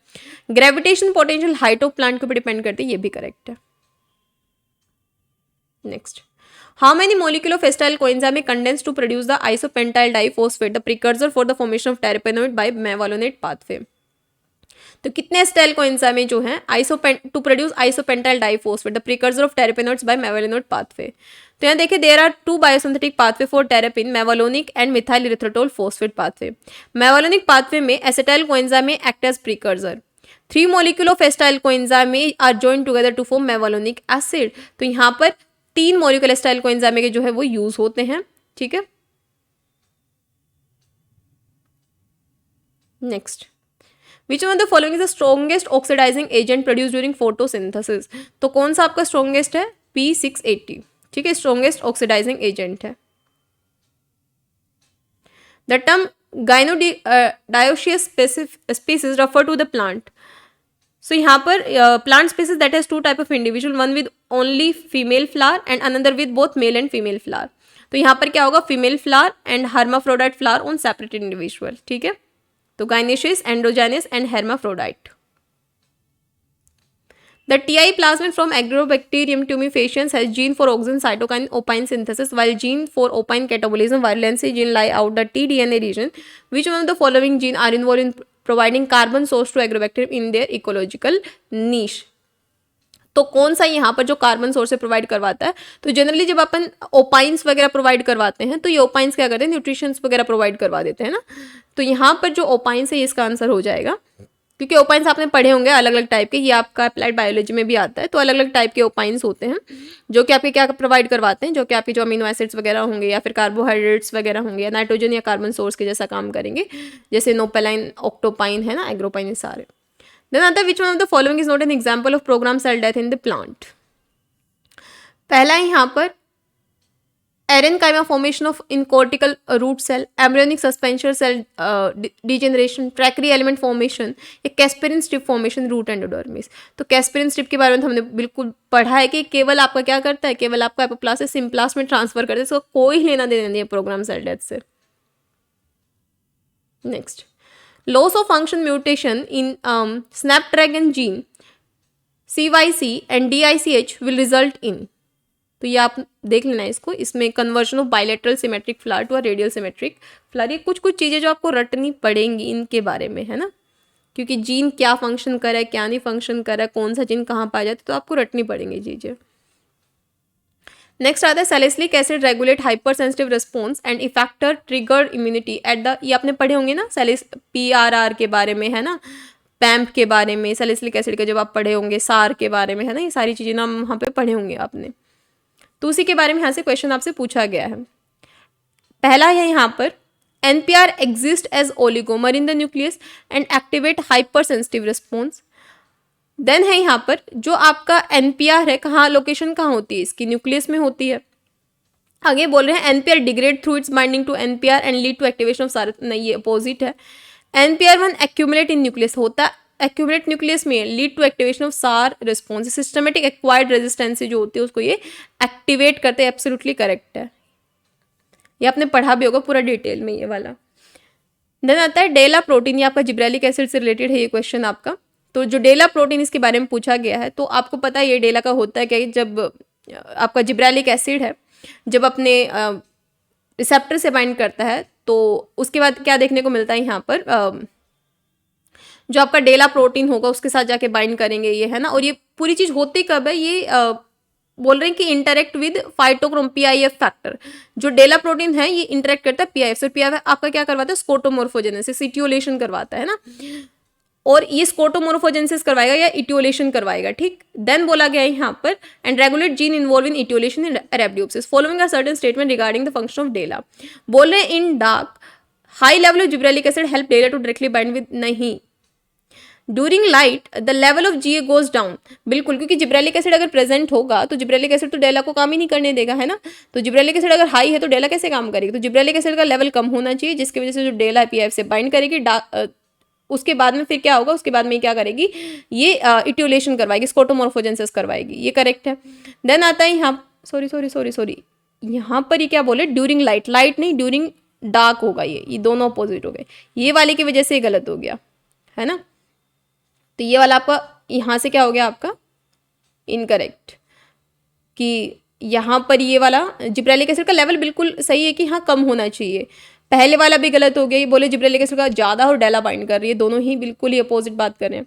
Speaker 1: Gravitation potential height of plant के ऊपर डिपेंड करती है, ये भी करेक्ट है। Next, how many molecule of acetyl coenzyme condense to produce the isopentenyl diphosphate, the precursor for the formation of terpenoid by mevalonate pathway. तो कितने एस्टाइल कोएंजाइम जो हैं to produce isopentenyl diphosphate, the precursor of terpenoids by mevalonate pathway. तो यहाँ देखिए there are 2 biosynthetic pathway for terpene, mevalonic and methyl erythritol phosphate pathway. Mevalonic pathway में acetyl coenzyme में act as precursor. 3 molecule of acetyl coenzyme में are joined together to form mevalonic acid. तो यहाँ पर 3 molecule acetyl coenzyme के जो है वो यूज होते हैं, ठीक है। Next, which one of the following is the strongest oxidizing agent produce during photosynthesis. तो कौन सा आपका स्ट्रॉन्गेस्ट है, P680, ठीक है, स्ट्रॉन्गेस्ट ऑक्सीडाइजिंग एजेंट है। The term gynodioecious species refer to the plant. So यहाँ पर plant species that has 2 type of individual, one with only female flower and another with both male and female flower. तो यहाँ पर क्या होगा, female flower and hermaphrodite flower on separated individual, ठीक है। तो गाइनेशियस, एंड्रोजाइनस and हेर्माफ्रोडाइट। The TI plasmid from Agrobacterium tumefaciens has gene for auxin cytokine opine synthesis, while gene for opine catabolism virulency gene lie out the tDNA region. Which one of the following gene are involved in providing carbon source to Agrobacterium in their ecological niche? तो कौन सा यहाँ पर जो carbon source provide करवाता है, तो generally जब अपन ओपाइंस वगैरह प्रोवाइड करवाते हैं तो ये ओपाइंस क्या करते हैं, न्यूट्रिशंस वगैरह प्रोवाइड करवा देते हैं ना। तो यहाँ पर जो ओपाइंस है इसका आंसर हो जाएगा, क्योंकि ओपाइंस आपने पढ़े होंगे अलग अलग टाइप के, ये आपका अप्लाइड बायोलॉजी में भी आता है। तो अलग अलग टाइप के ओपाइंस होते हैं जो कि आपके क्या प्रोवाइड करवाते हैं, जो कि आपके जो अमीनो एसिड्स वगैरह होंगे या फिर कार्बोहाइड्रेट्स वगैरह होंगे या नाइट्रोजन या कार्बन सोर्स के जैसा काम करेंगे, जैसे नोपेलाइन, ऑक्टोपाइन है ना, एग्रोपाइन, ये सारे। देन आता है which one of the following is not an example of program cell death in the plant. पहला है यहाँ पर aerenchyma formation of in cortical root cell, embryonic suspension cell degeneration, tracheary element formation, या Casparian strip formation root endodermis. तो Casparian strip के बारे में तो हमने बिल्कुल पढ़ा है कि केवल आपका क्या करता है, केवल आपका एपोप्लास्ट से सिम्प्लास्ट में ट्रांसफर करता है, इसको कोई लेना देना नहीं है प्रोग्राम सेल डेथ से। Next, loss of function mutation in snapdragon gene CYC and DICH will result in. तो ये आप देख लेना है इसको, इसमें conversion of bilateral symmetric flower to radial symmetric flower, ये कुछ कुछ चीज़ें जो आपको रटनी पड़ेंगी इनके बारे में, है ना, क्योंकि जीन क्या फंक्शन कर रहा है, क्या नहीं फंक्शन कर रहा है, कौन सा जीन कहाँ पाया जाता है, तो आपको रटनी पड़ेंगी चीज़ें। नेक्स्ट आता है salicylic acid regulate hyper sensitive response and effector trigger immunity at the, ये आपने पढ़े होंगे ना PRR के बारे में, है ना, पैम्प के बारे में, सैलिसिलिक एसिड के जब आप पढ़े होंगे, सार के बारे में, है ना, ये सारी चीज़ें ना वहाँ पे पढ़े होंगे आपने, तो उसी के बारे में यहाँ से क्वेश्चन आपसे पूछा गया है। पहला है यहाँ पर NPR exist as oligomer in the nucleus and activate hyper sensitive response. Then है यहाँ पर जो आपका NPR है, कहाँ लोकेशन कहाँ होती है इसकी, न्यूक्लियस में होती है। आगे बोल रहे हैं NPR degrade through its binding to NPR and lead to activation of SAR, नहीं ये अपोजिट है। NPR1 एक्यूमुलेट इन न्यूक्लियस होता है, एक्यूमुलेट न्यूक्लियस में लीड टू एक्टिवेशन ऑफ सार रिस्पॉन्स, सिस्टमेटिक एक्वायर्ड रेजिस्टेंस जो होती है उसको ये एक्टिवेट करते हैं, एब्सोल्युटली करेक्ट है, ये आपने पढ़ा भी होगा पूरा डिटेल में ये वाला। देन आता है डेला प्रोटीन, ये आपका जिब्रेलिक एसिड से रिलेटेड है ये क्वेश्चन आपका। तो जो डेला प्रोटीन इसके बारे में पूछा गया है, तो आपको पता है ये डेला का होता है क्या, जब आपका जिब्रेलिक एसिड है जब अपने रिसेप्टर से बाइंड करता है तो उसके बाद क्या देखने को मिलता है यहाँ पर, जो आपका डेला प्रोटीन होगा उसके साथ जाके बाइंड करेंगे ये, है ना, और ये पूरी चीज़ होती कब है, ये बोल रहे हैं कि interact with phytochrome PIF factor. जो डेला प्रोटीन है ये इंटरेक्ट करता है PIF से, PIF आपका क्या करवाता है, स्कोटोमोर्फोजेनेसिस, इटियोलेशन करवाता है ना, और ये स्कोटोमोर्फोजेनेसिस करवाएगा या इटियोलेशन करवाएगा, ठीक। देन बोला गया है यहाँ पर and regulate gene involve in etiolation in arabidopsis following a certain statement regarding the function of DELLA. बोल रहे हैं in dark high level of gibberellic acid help DELLA to directly bind with, नहीं, during light the level of GA goes down, बिल्कुल, क्योंकि gibberellic acid अगर present होगा तो gibberellic acid तो डेला को काम ही नहीं करने देगा, है ना, तो जिब्रेलिक एसिड अगर हाई है तो डेला कैसे काम करेगी, तो जिब्रेलिक एसिड का लेवल कम होना चाहिए जिसकी वजह से जो डेला PIF से बाइंड करेगी, उसके बाद में फिर क्या होगा, उसके बाद में क्या करेगी, ये इटियोलेशन करवाएगी, स्कोटोमोर्फोजेनेसिस करवाएगी, ये करेक्ट है। देन आता है यहाँ, सॉरी यहाँ पर ये क्या बोले, ड्यूरिंग लाइट, लाइट नहीं ड्यूरिंग डार्क होगा, ये दोनों अपोजिट हो गए, ये वाले की वजह से ये गलत हो गया, है ना, तो ये वाला आपका यहाँ से क्या हो गया आपका इनकरेक्ट, कि यहाँ पर ये वाला जिब्रेलिक एसिड का लेवल बिल्कुल सही है कि हाँ कम होना चाहिए, पहले वाला भी गलत हो गया, ये बोले जिब्रेलिक एसिड का ज़्यादा और डेला बाइंड कर रही है, दोनों ही बिल्कुल ही अपोजिट बात कर रहे हैं।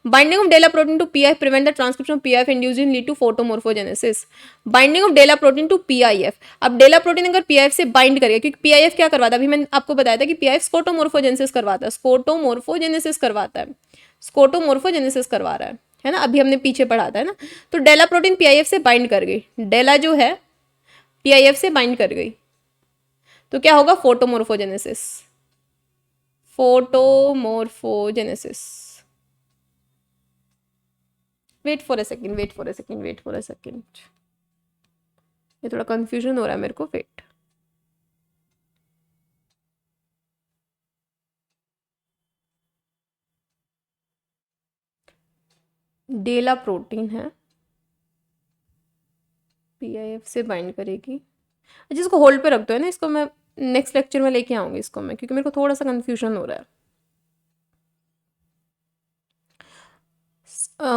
Speaker 1: Binding of DELLA protein to PIF prevent the transcription of PIF inducing lead to photomorphogenesis. Binding of DELLA protein to PIF, अब डेला प्रोटीन अगर PIF से बाइंड करेगा, क्योंकि PIF क्या करवाता है, अभी मैंने आपको बताया था कि PIF स्कोटोमोर्फोजेनेसिस करवाता है, स्कोटोमोर्फोजेनेसिस करवाता है, स्कोटोमोर्फोजेनेसिस करवा रहा है ना, अभी हमने पीछे पढ़ा था, है ना, तो डेला प्रोटीन PIF से बाइंड कर गई, डेला जो है PIF से बाइंड कर गई, तो क्या होगा, फोटोमोर्फोजेनेसिस, फोटोमोर्फोजेनेसिस। वेट फॉर अ सेकेंड, ये थोड़ा कंफ्यूजन हो रहा है मेरे को, वेट। डेला प्रोटीन है PIF से बाइंड करेगी, अच्छा इसको होल्ड पे रख दो, है ना, इसको मैं नेक्स्ट लेक्चर में लेके आऊंगी इसको मैं, क्योंकि मेरे को थोड़ा सा कंफ्यूजन हो रहा है।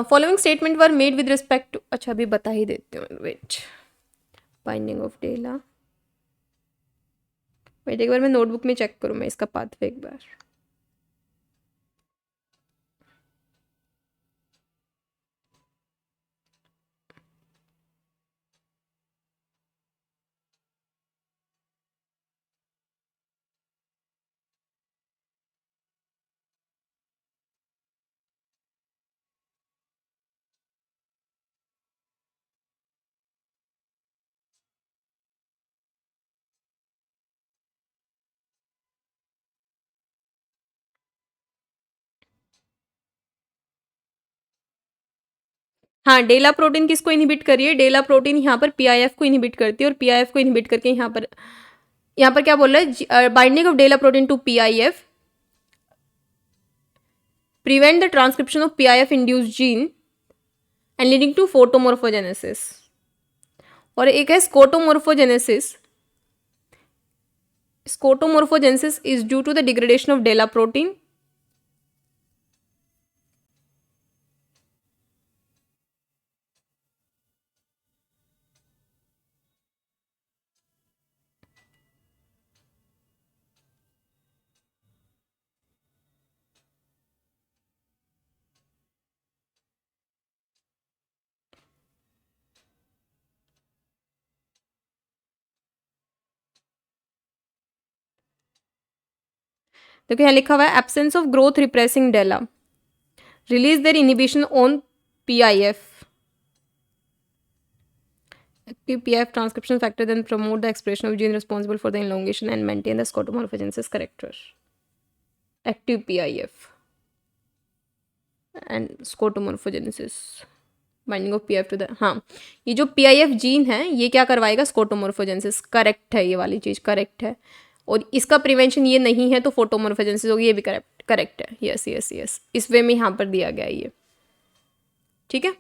Speaker 1: Following statement were made with respect to, अच्छा अभी बता ही देती हूँ, wait, binding of DELLA, wait एक बार मैं नोटबुक में चेक करूँ मैं इसका पाथवे एक बार। हाँ, डेला प्रोटीन किसको इनहिबिट कर रही है? डेला प्रोटीन यहाँ पर पीआईएफ को इनहिबिट करती है और पीआईएफ को इनहिबिट करके यहाँ पर क्या बोल रहा है? Binding of DELLA protein to PIF prevent the transcription of PIF induced gene and leading to photomorphogenesis. और एक है scotomorphogenesis. Scotomorphogenesis is due to the degradation of DELA protein. देखो यहाँ लिखा हुआ है absence of growth repressing DELA release their inhibition on PIF. Active PIF transcription factor then promote the expression of gene responsible for the elongation and maintain the scotomorphogenesis character. Active PIF and scotomorphogenesis binding of PIF to the, हाँ ये जो PIF gene है ये क्या करवाएगा? स्कोटोमोर्फोजेनेसिस. Correct है, ये वाली चीज़ करेक्ट है. और इसका प्रिवेंशन ये नहीं है तो फोटोमोर्फोजेनेसिस होगी, ये भी करेक्ट है. यस यस यस, इस वे में यहाँ पर दिया गया है ये. ठीक है.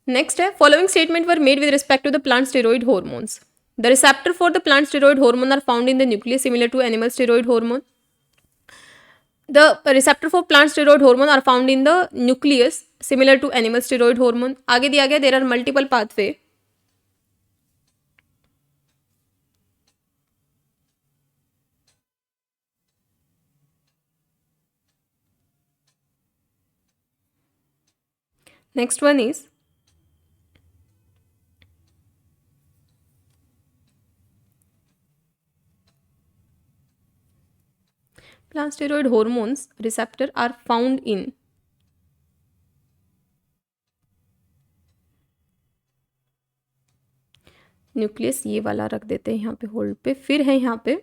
Speaker 1: नेक्स्ट है following statement were made with respect to the plant steroid hormones. The receptor for the plant steroid hormone are found in the nucleus similar to animal steroid hormone. The receptor for plant steroid hormone are found in the nucleus similar to animal steroid hormone. आगे दिया गया there are multiple pathway. Next one is plant steroid hormones receptor are found in nucleus. ये वाला रख देते हैं यहाँ पे होल्ड पे. फिर है यहाँ पे,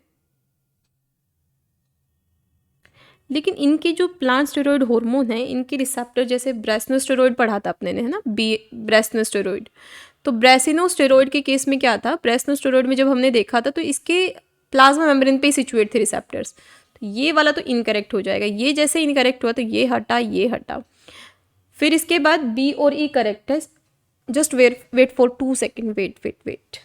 Speaker 1: लेकिन इनके जो प्लांट स्टेरॉइड हार्मोन है इनके रिसेप्टर जैसे ब्रेसिनोस्टेरॉइड पढ़ा था अपने ने, है ना, ब्रेसिनोस्टेरॉइड. तो ब्रेसिनोस्टेरॉइड के केस में क्या था? ब्रेसिनोस्टेरॉइड में जब हमने देखा था तो इसके प्लाज्मा मेम्ब्रेन पे सिचुएट थे रिसेप्टर्स. तो ये वाला तो इनकरेक्ट हो जाएगा. ये जैसे इनकरेक्ट हुआ तो ये हटा, ये हटा. फिर इसके बाद बी और ई करेक्ट है. Just wait for 2 second. Wait.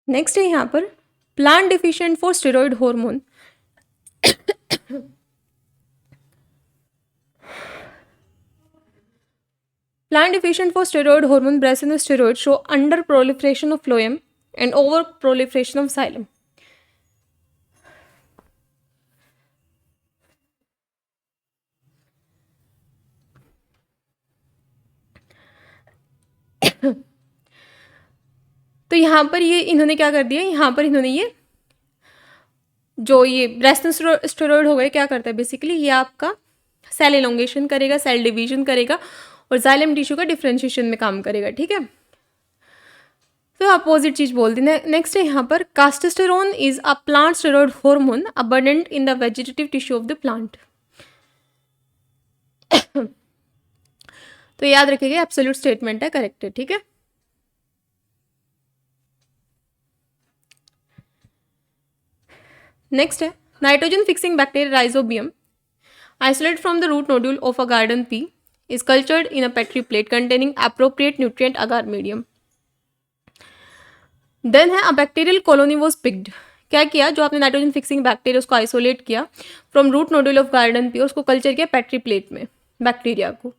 Speaker 1: Next है यहाँ पर plant deficient for steroid hormone. Plant deficient for steroid hormone brasinosteroid show under proliferation of phloem and over proliferation of xylem. तो यहाँ पर ये इन्होंने क्या कर दिया, यहाँ पर इन्होंने ये जो ये ब्रेसिनोस्टेरॉइड हो गए क्या करता है बेसिकली, ये आपका सेल एलोंगेशन करेगा, सेल डिवीजन करेगा और जाइलम टिश्यू का डिफ्रेंशिएशन में काम करेगा. ठीक है. तो अपोजिट चीज बोल दी। नेक्स्ट है यहाँ पर castasterone is a plant steroid hormone abundant in the vegetative tissue of the plant. तो याद रखिएगा एब्सोल्यूट स्टेटमेंट है, करेक्ट है, ठीक है। नेक्स्ट है nitrogen fixing bacteria rhizobium isolate from the root nodule of a garden pea is cultured in a petri plate containing appropriate nutrient agar medium. Then है a bacterial colony was picked. क्या किया, जो आपने nitrogen fixing bacteria उसको isolate किया from root nodule of garden pea, उसको culture किया petri plate में बैक्टीरिया को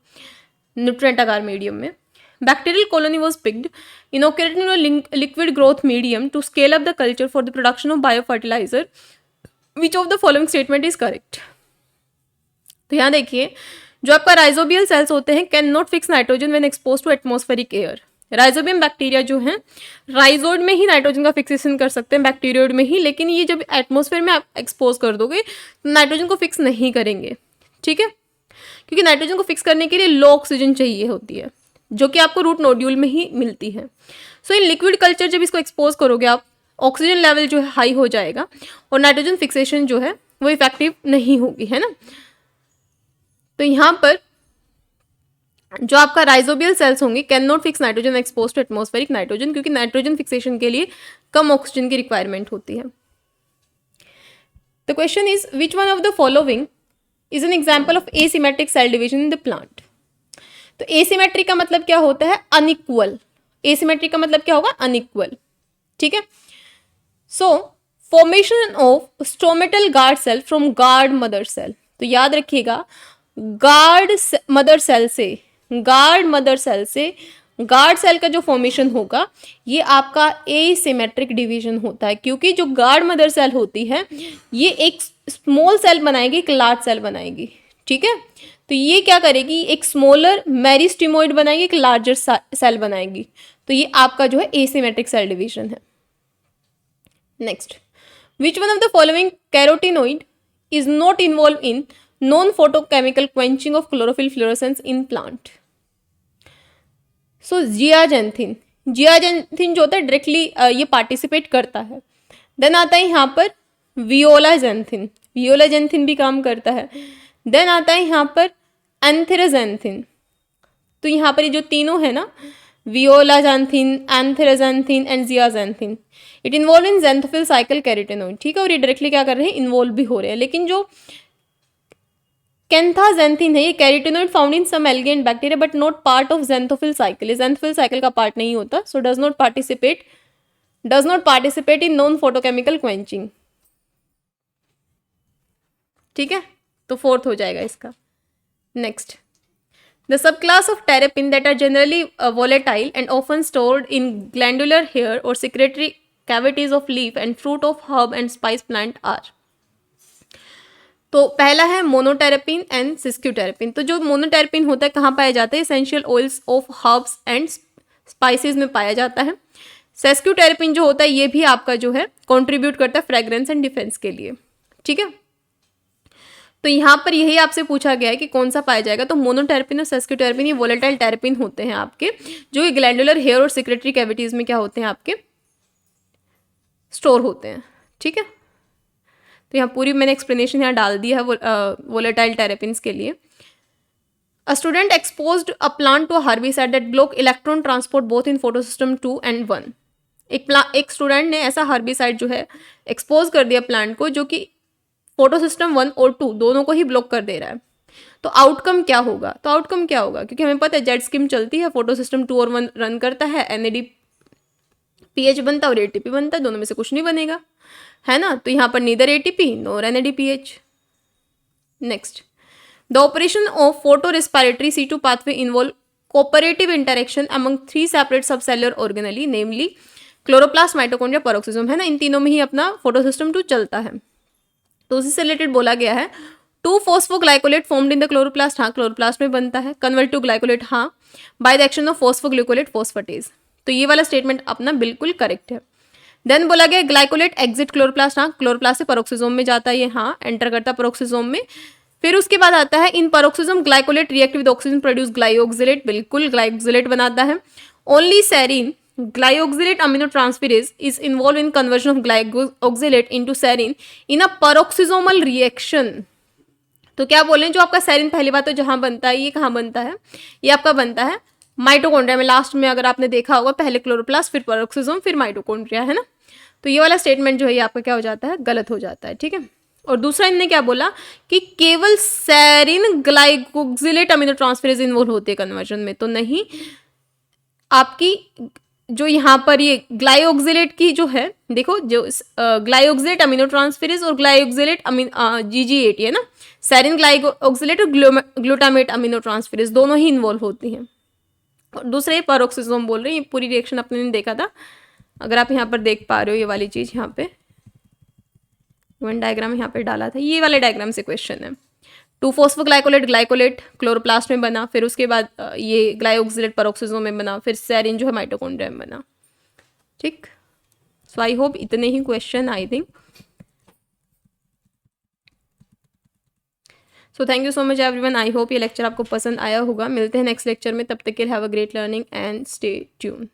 Speaker 1: न्यूट्रिएंट अगार मीडियम में। Bacterial colony was picked inoculated in a liquid growth medium to scale up the culture for the production of biofertiliser which of the following statement is correct. तो यहाँ देखिए, जो आपका rhizobial cells होते हैं can not fix nitrogen when expose to atmospheric air. Rhizobium bacteria जो है राइजोड में ही नाइट्रोजन का फिक्सेशन कर सकते हैं, बैक्टीरियोड में ही, लेकिन ये जब एटमॉस्फेयर में आप एक्सपोज कर दोगे तो नाइट्रोजन को फिक्स नहीं करेंगे, ठीक है, क्योंकि नाइट्रोजन को फिक्स करने के लिए लो ऑक्सीजन चाहिए होती है, जो कि आपको रूट नोड्यूल में ही मिलती है। सो इन लिक्विड कल्चर जब इसको एक्सपोज करोगे आप, ऑक्सीजन लेवल जो है हाई हो जाएगा और नाइट्रोजन फिक्सेशन जो है वो इफेक्टिव नहीं होगी, है ना। तो यहाँ पर जो आपका राइजोबियल सेल्स होंगे can not fix nitrogen expose to atmospheric nitrogen, क्योंकि नाइट्रोजन फिक्सेशन के लिए कम ऑक्सीजन की रिक्वायरमेंट होती है। The question is which one of the following is an example of asymmetric cell division in the plant. तो asymmetric का मतलब क्या होता है, अनइक्वल। एसिमेट्रिक का मतलब क्या होगा, अनइक्वल, ठीक है। So formation of stomatal guard cell from guard mother cell. तो याद रखिएगा, गार्ड मदर सेल से गार्ड सेल का जो फॉर्मेशन होगा ये आपका एसिमेट्रिक डिवीजन होता है, क्योंकि जो गार्ड मदर सेल होती है ये एक स्मॉल सेल बनाएगी, एक लार्ज सेल बनाएगी, ठीक है। तो ये क्या करेगी, एक स्मॉलर मेरिस्टेमोइड बनाएगी, एक लार्जर सेल बनाएगी। तो ये आपका जो है एसिमेट्रिक सेल डिवीजन है। Next, which one of the following carotenoid is not involve in non photochemical quenching of chlorophyll fluorescence in plant. So zeaxanthin जो होता है डायरेक्टली ये पार्टिसिपेट करता है। देन आता है यहाँ पर वियोलाजेंथिन भी काम करता है। देन आता है यहाँ पर एंथेराजेंथिन। तो यहाँ पर ये जो तीनों है ना, violaxanthin, antheraxanthin and zeaxanthin, it involve in xanthophyll cycle carotenoid, ठीक है। और ये डायरेक्टली क्या कर रहे हैं, इन्वॉल्व भी हो रहे हैं। लेकिन जो कैंथाजेंथिन है ये carotenoid found in some algae and bacteria but not part of xanthophyll cycle. ये ज़ैंथोफिल साइकिल का पार्ट नहीं होता, so does not participate in non photochemical quenching, ठीक है। तो फोर्थ हो जाएगा इसका। Next, the sub class of terpene that are generally volatile and often stored in glandular hair or secretory cavities of leaf and fruit of herb and spice plant are। तो पहला है मोनोटेरेपिन and सिस्क्यूटेरेपिन। तो जो मोनोटेरेपिन होता है कहाँ पाया जाता है, essential oils of herbs and spices में पाया जाता है। सेस्क्यूटेरेपिन जो होता है ये भी आपका जो है कंट्रीब्यूट करता है फ्रेग्रेंस एंड डिफेंस के लिए, ठीक है। तो यहाँ पर यही आपसे पूछा गया है कि कौन सा पाया जाएगा। तो मोनोटेरेपिन और सेस्क्यूटेरेपिन ये वोलेटाइल टेरेपिन होते हैं आपके, जो कि ग्लैंडुलर हेयर और सिक्रेटरी कैविटीज में क्या होते हैं, आपके स्टोर होते हैं, ठीक है। तो यहाँ पूरी मैंने एक्सप्लेनेशन यहाँ डाल दिया है वोलेटाइल टेरेपिन्स के लिए। A student exposed a plant to a herbicide that block electron transport both in photosystem 2 and 1। एक स्टूडेंट ने ऐसा हर्बिसाइड जो है एक्सपोज कर दिया प्लांट को, जो कि फोटोसिस्टम 1 और 2 दोनों को ही ब्लॉक कर दे रहा है। तो आउटकम क्या होगा, क्योंकि हमें पता है जेट स्कीम चलती है, फोटोसिस्टम 2 और 1 रन करता है, NADPH बनता है और ATP बनता है, दोनों में से कुछ नहीं बनेगा, है ना। तो यहाँ पर neither ATP nor NADPH। Next, the operation of photo respiratory C2 pathway involve cooperative interaction among 3 separate subcellular organelle namely chloroplast, mitochondria, peroxisome, है ना। इन तीनों में ही अपना फोटोसिस्टम 2 चलता है। तो उसी से रिलेटेड बोला गया है 2 phosphoglycolate formed in the chloroplast, हाँ क्लोरोप्लास्ट में बनता है। कन्वर्ट टू ग्लाइकोलेट, हाँ, by the action of phosphoglycolate phosphatase. तो ये वाला स्टेटमेंट अपना बिल्कुल करेक्ट है। देन बोला गया ग्लाइकोलेट एग्जिट क्लोरोप्लास्ट, हाँ क्लोरोप्लास्ट से पेरोक्सिसोम में जाता है ये, हाँ एंटर करता है पेरोक्सिसोम में। फिर उसके बाद आता है in peroxisome glycolate react with oxygen produce glyoxylate, बिल्कुल ग्लाइओक्सिलेट बनाता है। Only serine glyoxylate aminotransferase is involve in conversion of glyoxylate into serine in a peroxisomal reaction. तो क्या बोल रहे हैं, जो आपका सेरिन पहली बात तो जहां बनता है, ये कहाँ बनता है, ये आपका बनता है माइटोकॉन्ड्रिया में। लास्ट में अगर आपने देखा होगा, पहले क्लोरोप्लास्ट, फिर पेरोक्सिसोम, फिर माइटोकॉन्ड्रिया, है ना। तो ये वाला स्टेटमेंट जो है ये आपका क्या हो जाता है, गलत हो जाता है, ठीक है। और दूसरा इनने क्या बोला कि केवल सेरिन ग्लाइकोक्सिलेट अमीनोट्रांसफेरेज इन्वॉल्व होते हैं कन्वर्जन में, तो नहीं, आपकी जो यहाँ पर ये ग्लाइओक्सिलेट की जो है, देखो जो ग्लाइओक्सिलेट अमीनोट्रांसफेरेज और ग्लाइओक्सिलेट GG80 है ना, सेरिन ग्लाइओक्सिलेट और ग्लूटामेट अमीनोट्रांसफेरेज दोनों ही इन्वॉल्व होती हैं। और दूसरे पेरोक्सिसोम बोल रहे हैं, ये पूरी रिएक्शन अपने ने देखा था, अगर आप यहाँ पर देख पा रहे हो, ये वाली चीज़ यहाँ पे वन डायग्राम यहाँ पे डाला था, ये वाले डायग्राम से क्वेश्चन है। 2-फॉस्फोग्लाइकोलेट ग्लाइकोलेट क्लोरोप्लास्ट में बना, फिर उसके बाद ये ग्लाइओक्सिलेट पेरोक्सिसोम में बना, फिर सेरिन जो है माइटोकॉन्ड्रिया में बना, ठीक। सो आई होप इतने ही question I think. So thank you so much everyone, I hope ये लेक्चर आपको पसंद आया होगा। मिलते हैं नेक्स्ट लेक्चर में, तब तक के लिए have a great learning and stay tune.